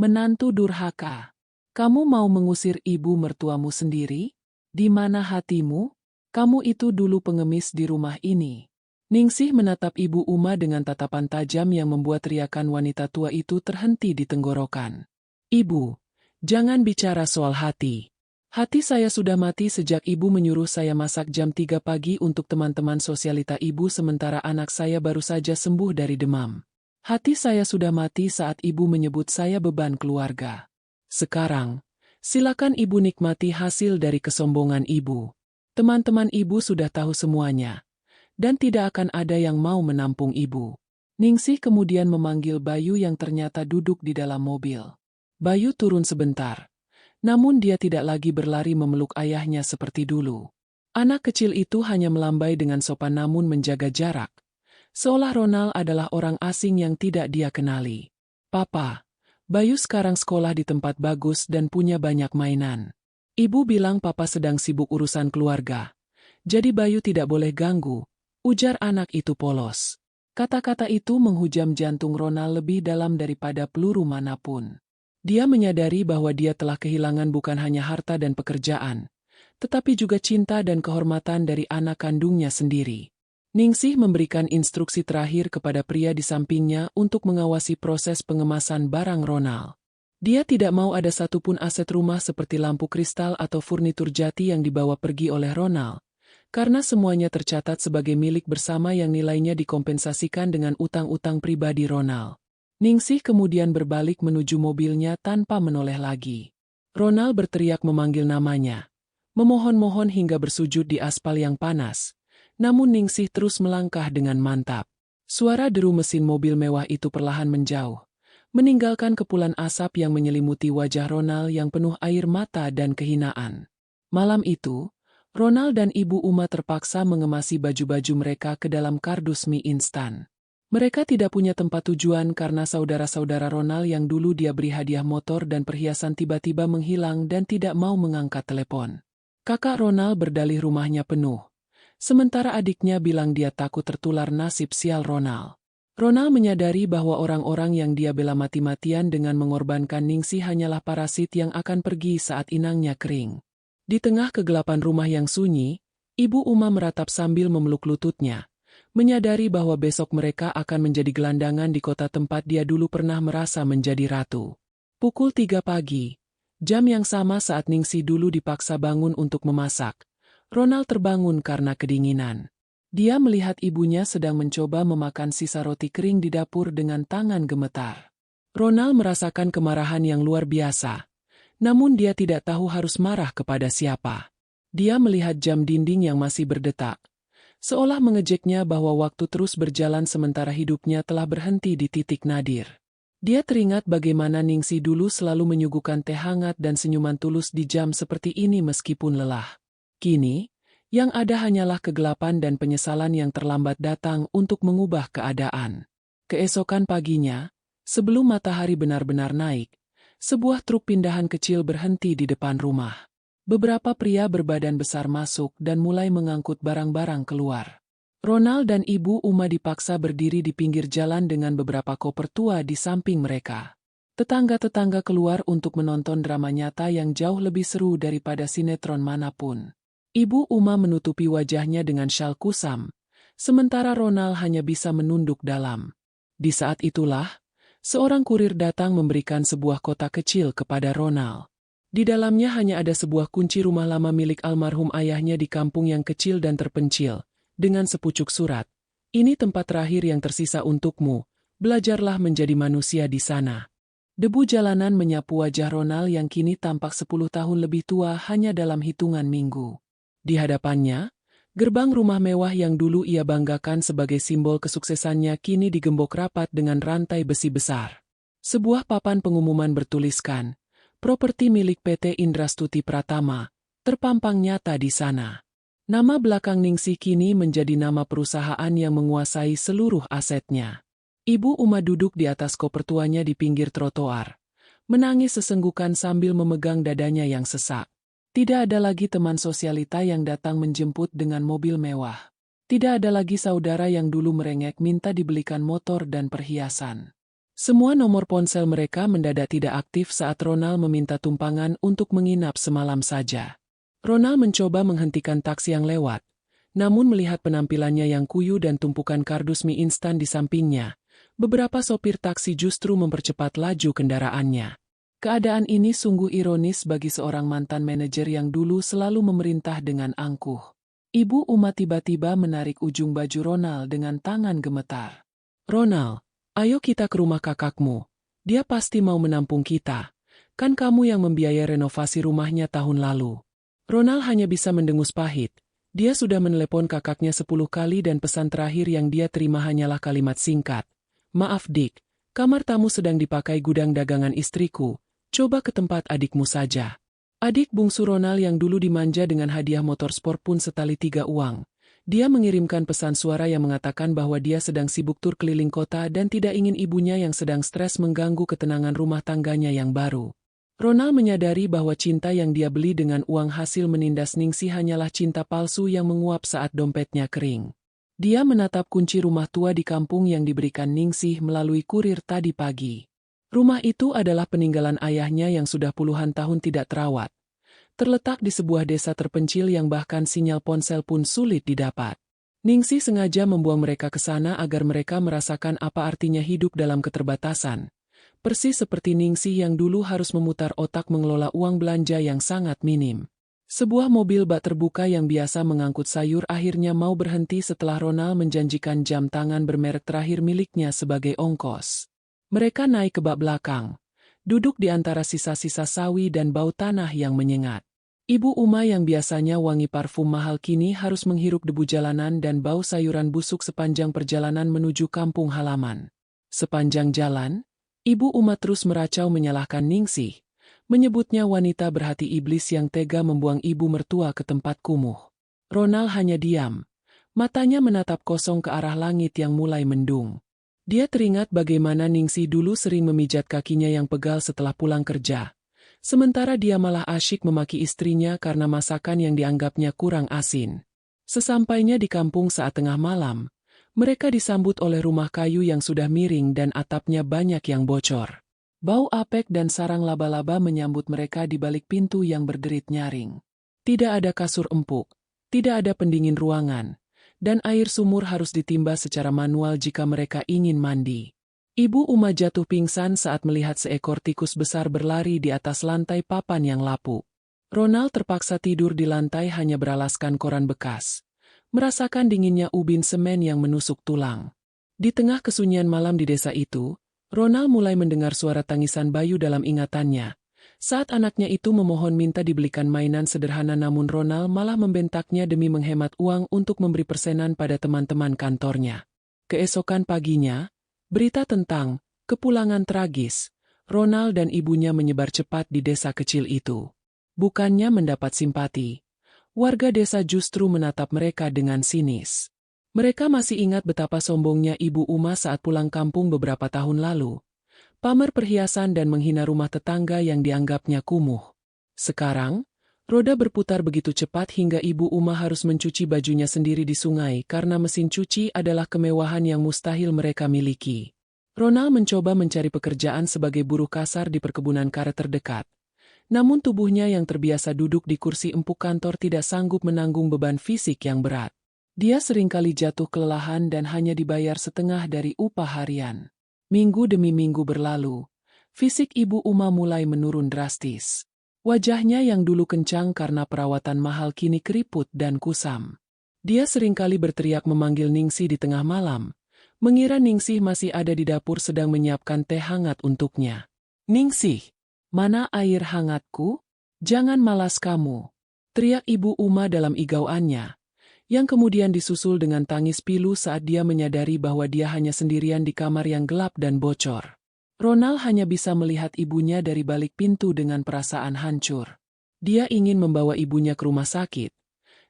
"Menantu durhaka, kamu mau mengusir ibu mertuamu sendiri? Di mana hatimu? Kamu itu dulu pengemis di rumah ini." Ningsih menatap Ibu Uma dengan tatapan tajam yang membuat teriakan wanita tua itu terhenti di tenggorokan. "Ibu, jangan bicara soal hati. Hati saya sudah mati sejak ibu menyuruh saya masak jam 3 pagi untuk teman-teman sosialita ibu sementara anak saya baru saja sembuh dari demam. Hati saya sudah mati saat ibu menyebut saya beban keluarga. Sekarang, silakan ibu nikmati hasil dari kesombongan ibu. Teman-teman ibu sudah tahu semuanya. Dan tidak akan ada yang mau menampung ibu." Ningsih kemudian memanggil Bayu yang ternyata duduk di dalam mobil. Bayu turun sebentar. Namun dia tidak lagi berlari memeluk ayahnya seperti dulu. Anak kecil itu hanya melambai dengan sopan namun menjaga jarak. Seolah Ronald adalah orang asing yang tidak dia kenali. "Papa, Bayu sekarang sekolah di tempat bagus dan punya banyak mainan. Ibu bilang papa sedang sibuk urusan keluarga. Jadi Bayu tidak boleh ganggu," ujar anak itu polos. Kata-kata itu menghujam jantung Ronald lebih dalam daripada peluru manapun. Dia menyadari bahwa dia telah kehilangan bukan hanya harta dan pekerjaan, tetapi juga cinta dan kehormatan dari anak kandungnya sendiri. Ningsih memberikan instruksi terakhir kepada pria di sampingnya untuk mengawasi proses pengemasan barang Ronald. Dia tidak mau ada satupun aset rumah seperti lampu kristal atau furnitur jati yang dibawa pergi oleh Ronald, karena semuanya tercatat sebagai milik bersama yang nilainya dikompensasikan dengan utang-utang pribadi Ronald. Ningsih kemudian berbalik menuju mobilnya tanpa menoleh lagi. Ronald berteriak memanggil namanya, memohon-mohon hingga bersujud di aspal yang panas, namun Ningsih terus melangkah dengan mantap. Suara deru mesin mobil mewah itu perlahan menjauh, meninggalkan kepulan asap yang menyelimuti wajah Ronald yang penuh air mata dan kehinaan. Malam itu, Ronald dan Ibu Uma terpaksa mengemasi baju-baju mereka ke dalam kardus mie instan. Mereka tidak punya tempat tujuan karena saudara-saudara Ronald yang dulu dia beri hadiah motor dan perhiasan tiba-tiba menghilang dan tidak mau mengangkat telepon. Kakak Ronald berdalih rumahnya penuh, sementara adiknya bilang dia takut tertular nasib sial Ronald. Ronald menyadari bahwa orang-orang yang dia bela mati-matian dengan mengorbankan Ningsih hanyalah parasit yang akan pergi saat inangnya kering. Di tengah kegelapan rumah yang sunyi, Ibu Uma meratap sambil memeluk lututnya, menyadari bahwa besok mereka akan menjadi gelandangan di kota tempat dia dulu pernah merasa menjadi ratu. Pukul 3 pagi. Jam yang sama saat Ningsih dulu dipaksa bangun untuk memasak. Ronald terbangun karena kedinginan. Dia melihat ibunya sedang mencoba memakan sisa roti kering di dapur dengan tangan gemetar. Ronald merasakan kemarahan yang luar biasa. Namun dia tidak tahu harus marah kepada siapa. Dia melihat jam dinding yang masih berdetak. Seolah mengejeknya bahwa waktu terus berjalan sementara hidupnya telah berhenti di titik nadir. Dia teringat bagaimana Ningsih dulu selalu menyuguhkan teh hangat dan senyuman tulus di jam seperti ini meskipun lelah. Kini, yang ada hanyalah kegelapan dan penyesalan yang terlambat datang untuk mengubah keadaan. Keesokan paginya, sebelum matahari benar-benar naik, sebuah truk pindahan kecil berhenti di depan rumah. Beberapa pria berbadan besar masuk dan mulai mengangkut barang-barang keluar. Ronald dan Ibu Uma dipaksa berdiri di pinggir jalan dengan beberapa koper tua di samping mereka. Tetangga-tetangga keluar untuk menonton drama nyata yang jauh lebih seru daripada sinetron manapun. Ibu Uma menutupi wajahnya dengan syal kusam, sementara Ronald hanya bisa menunduk dalam. Di saat itulah, seorang kurir datang memberikan sebuah kotak kecil kepada Ronald. Di dalamnya hanya ada sebuah kunci rumah lama milik almarhum ayahnya di kampung yang kecil dan terpencil. Dengan sepucuk surat, "Ini tempat terakhir yang tersisa untukmu, belajarlah menjadi manusia di sana." Debu jalanan menyapu wajah Ronald yang kini tampak 10 tahun lebih tua hanya dalam hitungan minggu. Di hadapannya, gerbang rumah mewah yang dulu ia banggakan sebagai simbol kesuksesannya kini digembok rapat dengan rantai besi besar. Sebuah papan pengumuman bertuliskan, "Properti milik PT Indrastuti Pratama," terpampang nyata di sana. Nama belakang Ningsih kini menjadi nama perusahaan yang menguasai seluruh asetnya. Ibu Uma duduk di atas koper tuanya di pinggir trotoar, menangis sesenggukan sambil memegang dadanya yang sesak. Tidak ada lagi teman sosialita yang datang menjemput dengan mobil mewah. Tidak ada lagi saudara yang dulu merengek minta dibelikan motor dan perhiasan. Semua nomor ponsel mereka mendadak tidak aktif saat Ronald meminta tumpangan untuk menginap semalam saja. Ronald mencoba menghentikan taksi yang lewat, namun melihat penampilannya yang kuyu dan tumpukan kardus mie instan di sampingnya, beberapa sopir taksi justru mempercepat laju kendaraannya. Keadaan ini sungguh ironis bagi seorang mantan manajer yang dulu selalu memerintah dengan angkuh. Ibu Uma tiba-tiba menarik ujung baju Ronald dengan tangan gemetar. "Ronald, ayo kita ke rumah kakakmu. Dia pasti mau menampung kita. Kan kamu yang membiayai renovasi rumahnya tahun lalu." Ronald hanya bisa mendengus pahit. Dia sudah menelepon kakaknya 10 kali dan pesan terakhir yang dia terima hanyalah kalimat singkat. "Maaf Dick, kamar tamu sedang dipakai gudang dagangan istriku. Coba ke tempat adikmu saja." Adik bungsu Ronald yang dulu dimanja dengan hadiah motor sport pun setali 3 uang. Dia mengirimkan pesan suara yang mengatakan bahwa dia sedang sibuk tur keliling kota dan tidak ingin ibunya yang sedang stres mengganggu ketenangan rumah tangganya yang baru. Ronald menyadari bahwa cinta yang dia beli dengan uang hasil menindas Ningsih hanyalah cinta palsu yang menguap saat dompetnya kering. Dia menatap kunci rumah tua di kampung yang diberikan Ningsih melalui kurir tadi pagi. Rumah itu adalah peninggalan ayahnya yang sudah puluhan tahun tidak terawat. Terletak di sebuah desa terpencil yang bahkan sinyal ponsel pun sulit didapat. Ningsih sengaja membuang mereka ke sana agar mereka merasakan apa artinya hidup dalam keterbatasan. Persis seperti Ningsih yang dulu harus memutar otak mengelola uang belanja yang sangat minim. Sebuah mobil bak terbuka yang biasa mengangkut sayur akhirnya mau berhenti setelah Ronald menjanjikan jam tangan bermerek terakhir miliknya sebagai ongkos. Mereka naik ke bak belakang, duduk di antara sisa-sisa sawi dan bau tanah yang menyengat. Ibu Uma yang biasanya wangi parfum mahal kini harus menghirup debu jalanan dan bau sayuran busuk sepanjang perjalanan menuju kampung halaman. Sepanjang jalan, Ibu Uma terus meracau menyalahkan Ningsih, menyebutnya wanita berhati iblis yang tega membuang ibu mertua ke tempat kumuh. Ronald hanya diam, matanya menatap kosong ke arah langit yang mulai mendung. Dia teringat bagaimana Ningsih dulu sering memijat kakinya yang pegal setelah pulang kerja, sementara dia malah asyik memaki istrinya karena masakan yang dianggapnya kurang asin. Sesampainya di kampung saat tengah malam, mereka disambut oleh rumah kayu yang sudah miring dan atapnya banyak yang bocor. Bau apek dan sarang laba-laba menyambut mereka di balik pintu yang berderit nyaring. Tidak ada kasur empuk, tidak ada pendingin ruangan, dan air sumur harus ditimba secara manual jika mereka ingin mandi. Ibu Uma jatuh pingsan saat melihat seekor tikus besar berlari di atas lantai papan yang lapuk. Ronald terpaksa tidur di lantai hanya beralaskan koran bekas, merasakan dinginnya ubin semen yang menusuk tulang. Di tengah kesunyian malam di desa itu, Ronald mulai mendengar suara tangisan Bayu dalam ingatannya. Saat anaknya itu memohon minta dibelikan mainan sederhana, namun Ronald malah membentaknya demi menghemat uang untuk memberi persenan pada teman-teman kantornya. Keesokan paginya, berita tentang kepulangan tragis Ronald dan ibunya menyebar cepat di desa kecil itu. Bukannya mendapat simpati, warga desa justru menatap mereka dengan sinis. Mereka masih ingat betapa sombongnya Ibu Uma saat pulang kampung beberapa tahun lalu, pamer perhiasan dan menghina rumah tetangga yang dianggapnya kumuh. Sekarang, roda berputar begitu cepat hingga Ibu Uma harus mencuci bajunya sendiri di sungai karena mesin cuci adalah kemewahan yang mustahil mereka miliki. Ronald mencoba mencari pekerjaan sebagai buruh kasar di perkebunan karet terdekat. Namun tubuhnya yang terbiasa duduk di kursi empuk kantor tidak sanggup menanggung beban fisik yang berat. Dia seringkali jatuh kelelahan dan hanya dibayar setengah dari upah harian. Minggu demi minggu berlalu, fisik Ibu Uma mulai menurun drastis. Wajahnya yang dulu kencang karena perawatan mahal kini keriput dan kusam. Dia seringkali berteriak memanggil Ningsih di tengah malam, mengira Ningsih masih ada di dapur sedang menyiapkan teh hangat untuknya. "Ningsih, mana air hangatku? Jangan malas kamu," teriak Ibu Uma dalam igauannya, yang kemudian disusul dengan tangis pilu saat dia menyadari bahwa dia hanya sendirian di kamar yang gelap dan bocor. Ronald hanya bisa melihat ibunya dari balik pintu dengan perasaan hancur. Dia ingin membawa ibunya ke rumah sakit,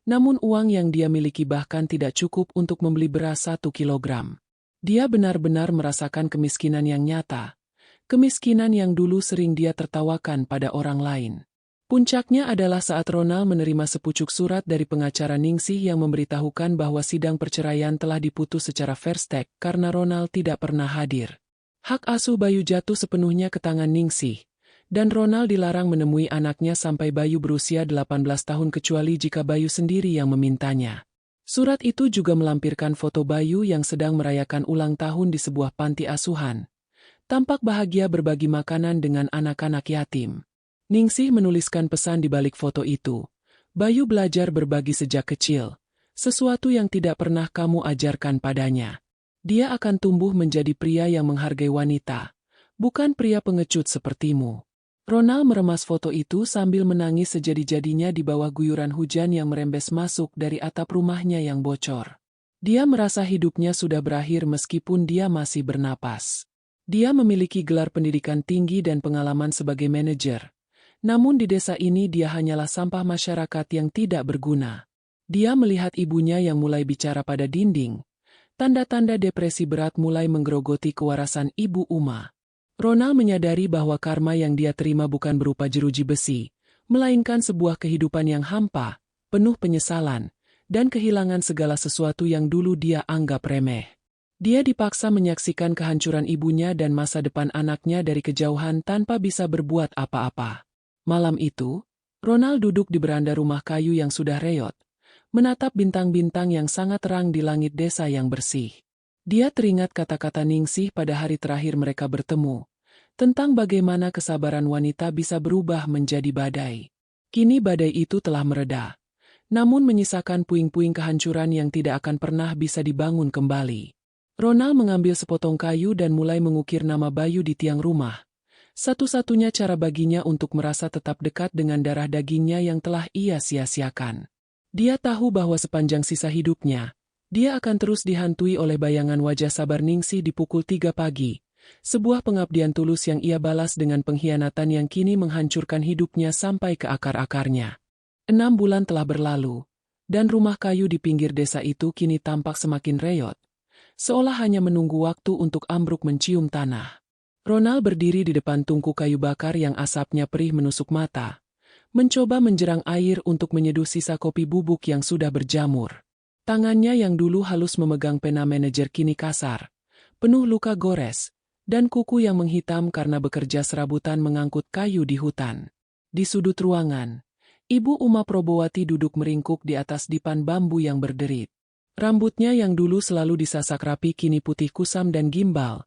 namun uang yang dia miliki bahkan tidak cukup untuk membeli beras 1 kilogram. Dia benar-benar merasakan kemiskinan yang nyata, kemiskinan yang dulu sering dia tertawakan pada orang lain. Puncaknya adalah saat Ronald menerima sepucuk surat dari pengacara Ningsih yang memberitahukan bahwa sidang perceraian telah diputus secara fair stake karena Ronald tidak pernah hadir. Hak asuh Bayu jatuh sepenuhnya ke tangan Ningsih, dan Ronald dilarang menemui anaknya sampai Bayu berusia 18 tahun kecuali jika Bayu sendiri yang memintanya. Surat itu juga melampirkan foto Bayu yang sedang merayakan ulang tahun di sebuah panti asuhan. Tampak bahagia berbagi makanan dengan anak-anak yatim. Ningsih menuliskan pesan di balik foto itu. "Bayu belajar berbagi sejak kecil, sesuatu yang tidak pernah kamu ajarkan padanya. Dia akan tumbuh menjadi pria yang menghargai wanita, bukan pria pengecut sepertimu." Ronald meremas foto itu sambil menangis sejadi-jadinya di bawah guyuran hujan yang merembes masuk dari atap rumahnya yang bocor. Dia merasa hidupnya sudah berakhir meskipun dia masih bernapas. Dia memiliki gelar pendidikan tinggi dan pengalaman sebagai manajer. Namun di desa ini dia hanyalah sampah masyarakat yang tidak berguna. Dia melihat ibunya yang mulai bicara pada dinding. Tanda-tanda depresi berat mulai menggerogoti kewarasan Ibu Uma. Ronald menyadari bahwa karma yang dia terima bukan berupa jeruji besi, melainkan sebuah kehidupan yang hampa, penuh penyesalan, dan kehilangan segala sesuatu yang dulu dia anggap remeh. Dia dipaksa menyaksikan kehancuran ibunya dan masa depan anaknya dari kejauhan tanpa bisa berbuat apa-apa. Malam itu, Ronald duduk di beranda rumah kayu yang sudah reot, menatap bintang-bintang yang sangat terang di langit desa yang bersih. Dia teringat kata-kata Ningsih pada hari terakhir mereka bertemu, tentang bagaimana kesabaran wanita bisa berubah menjadi badai. Kini badai itu telah mereda, namun menyisakan puing-puing kehancuran yang tidak akan pernah bisa dibangun kembali. Ronald mengambil sepotong kayu dan mulai mengukir nama Bayu di tiang rumah. Satu-satunya cara baginya untuk merasa tetap dekat dengan darah dagingnya yang telah ia sia-siakan. Dia tahu bahwa sepanjang sisa hidupnya, dia akan terus dihantui oleh bayangan wajah sabar Ningsih di pukul 3 pagi. Sebuah pengabdian tulus yang ia balas dengan pengkhianatan yang kini menghancurkan hidupnya sampai ke akar-akarnya. 6 bulan telah berlalu, dan rumah kayu di pinggir desa itu kini tampak semakin reot, seolah hanya menunggu waktu untuk ambruk mencium tanah. Ronald berdiri di depan tungku kayu bakar yang asapnya perih menusuk mata, mencoba menjerang air untuk menyeduh sisa kopi bubuk yang sudah berjamur. Tangannya yang dulu halus memegang pena manajer kini kasar, penuh luka gores, dan kuku yang menghitam karena bekerja serabutan mengangkut kayu di hutan. Di sudut ruangan, Ibu Uma Probowati duduk meringkuk di atas dipan bambu yang berderit. Rambutnya yang dulu selalu disasak rapi kini putih kusam dan gimbal.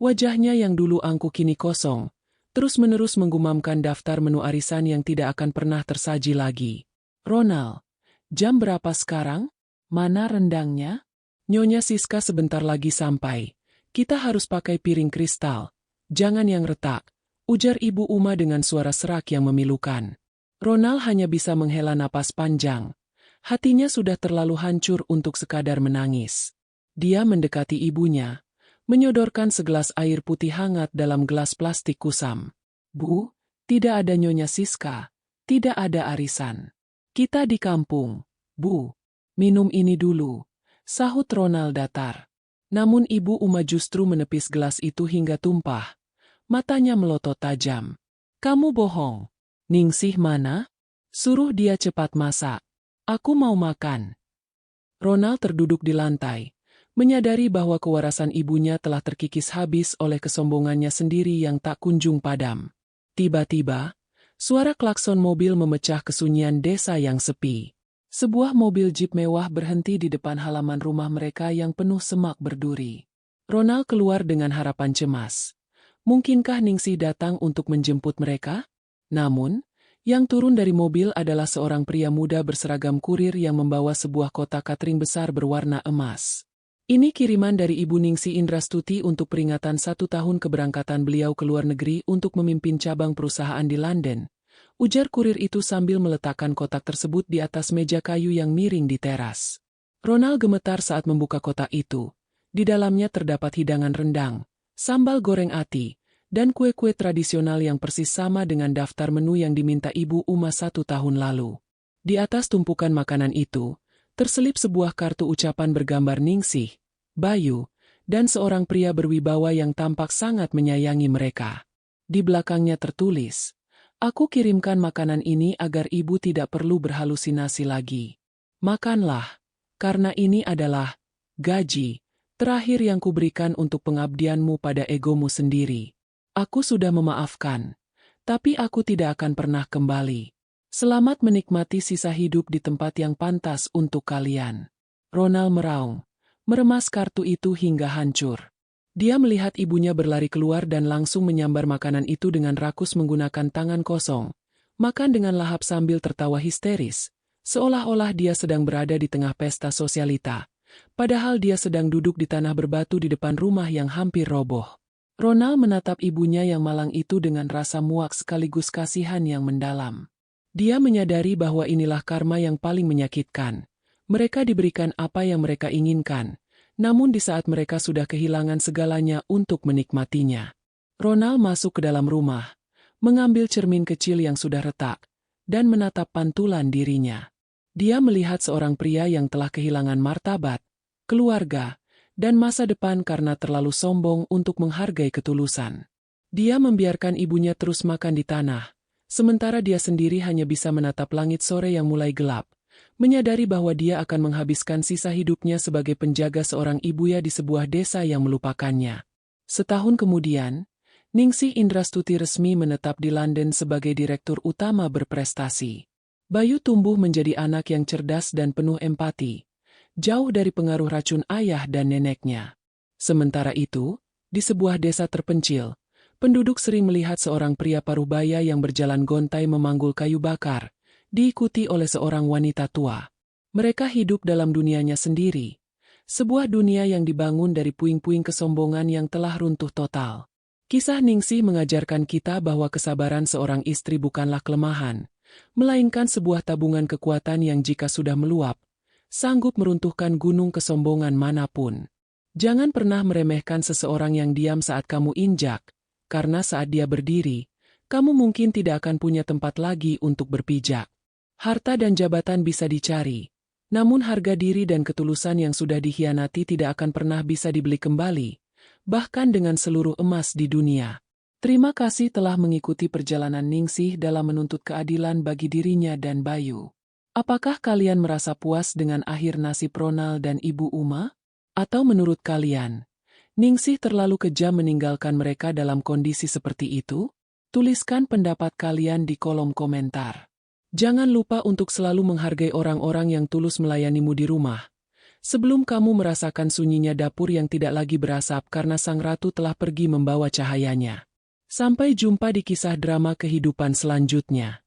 Wajahnya yang dulu angkuh kini kosong, terus-menerus menggumamkan daftar menu arisan yang tidak akan pernah tersaji lagi. Ronald, jam berapa sekarang? Mana rendangnya? Nyonya Siska sebentar lagi sampai. Kita harus pakai piring kristal. Jangan yang retak, ujar Ibu Uma dengan suara serak yang memilukan. Ronald hanya bisa menghela napas panjang. Hatinya sudah terlalu hancur untuk sekadar menangis. Dia mendekati ibunya, menyodorkan segelas air putih hangat dalam gelas plastik kusam. Bu, tidak ada Nyonya Siska, tidak ada arisan. Kita di kampung, Bu. Minum ini dulu, sahut Ronald datar. Namun Ibu Uma justru menepis gelas itu hingga tumpah. Matanya melotot tajam. Kamu bohong. Ningsih mana? Suruh dia cepat masak. Aku mau makan. Ronald terduduk di lantai, menyadari bahwa kewarasan ibunya telah terkikis habis oleh kesombongannya sendiri yang tak kunjung padam. Tiba-tiba, suara klakson mobil memecah kesunyian desa yang sepi. Sebuah mobil jeep mewah berhenti di depan halaman rumah mereka yang penuh semak berduri. Ronald keluar dengan harapan cemas. Mungkinkah Ningsih datang untuk menjemput mereka? Namun, yang turun dari mobil adalah seorang pria muda berseragam kurir yang membawa sebuah kotak catering besar berwarna emas. Ini kiriman dari Ibu Ningsih Indrastuti untuk peringatan 1 tahun keberangkatan beliau ke luar negeri untuk memimpin cabang perusahaan di London. Ujar kurir itu sambil meletakkan kotak tersebut di atas meja kayu yang miring di teras. Ronald gemetar saat membuka kotak itu. Di dalamnya terdapat hidangan rendang, sambal goreng ati, dan kue-kue tradisional yang persis sama dengan daftar menu yang diminta Ibu Uma 1 tahun lalu. Di atas tumpukan makanan itu, terselip sebuah kartu ucapan bergambar Ningsih, Bayu, dan seorang pria berwibawa yang tampak sangat menyayangi mereka. Di belakangnya tertulis, "Aku kirimkan makanan ini agar ibu tidak perlu berhalusinasi lagi. Makanlah, karena ini adalah gaji terakhir yang kuberikan untuk pengabdianmu pada egomu sendiri. Aku sudah memaafkan, tapi aku tidak akan pernah kembali. Selamat menikmati sisa hidup di tempat yang pantas untuk kalian." Ronald meraung, meremas kartu itu hingga hancur. Dia melihat ibunya berlari keluar dan langsung menyambar makanan itu dengan rakus menggunakan tangan kosong. Makan dengan lahap sambil tertawa histeris, seolah-olah dia sedang berada di tengah pesta sosialita. Padahal dia sedang duduk di tanah berbatu di depan rumah yang hampir roboh. Ronald menatap ibunya yang malang itu dengan rasa muak sekaligus kasihan yang mendalam. Dia menyadari bahwa inilah karma yang paling menyakitkan. Mereka diberikan apa yang mereka inginkan. Namun di saat mereka sudah kehilangan segalanya untuk menikmatinya. Ronald masuk ke dalam rumah, mengambil cermin kecil yang sudah retak, dan menatap pantulan dirinya. Dia melihat seorang pria yang telah kehilangan martabat, keluarga, dan masa depan karena terlalu sombong untuk menghargai ketulusan. Dia membiarkan ibunya terus makan di tanah, sementara dia sendiri hanya bisa menatap langit sore yang mulai gelap. Menyadari bahwa dia akan menghabiskan sisa hidupnya sebagai penjaga seorang ibuya di sebuah desa yang melupakannya. Setahun kemudian, Ningsih Indrastuti resmi menetap di London sebagai direktur utama berprestasi. Bayu tumbuh menjadi anak yang cerdas dan penuh empati, jauh dari pengaruh racun ayah dan neneknya. Sementara itu, di sebuah desa terpencil, penduduk sering melihat seorang pria parubaya yang berjalan gontai memanggul kayu bakar, diikuti oleh seorang wanita tua. Mereka hidup dalam dunianya sendiri, sebuah dunia yang dibangun dari puing-puing kesombongan yang telah runtuh total. Kisah Ningsih mengajarkan kita bahwa kesabaran seorang istri bukanlah kelemahan, melainkan sebuah tabungan kekuatan yang jika sudah meluap, sanggup meruntuhkan gunung kesombongan manapun. Jangan pernah meremehkan seseorang yang diam saat kamu injak, karena saat dia berdiri, kamu mungkin tidak akan punya tempat lagi untuk berpijak. Harta dan jabatan bisa dicari, namun harga diri dan ketulusan yang sudah dikhianati tidak akan pernah bisa dibeli kembali, bahkan dengan seluruh emas di dunia. Terima kasih telah mengikuti perjalanan Ningsih dalam menuntut keadilan bagi dirinya dan Bayu. Apakah kalian merasa puas dengan akhir nasib Ronald dan Ibu Uma? Atau menurut kalian, Ningsih terlalu kejam meninggalkan mereka dalam kondisi seperti itu? Tuliskan pendapat kalian di kolom komentar. Jangan lupa untuk selalu menghargai orang-orang yang tulus melayanimu di rumah. Sebelum kamu merasakan sunyinya dapur yang tidak lagi berasap karena sang ratu telah pergi membawa cahayanya. Sampai jumpa di kisah drama kehidupan selanjutnya.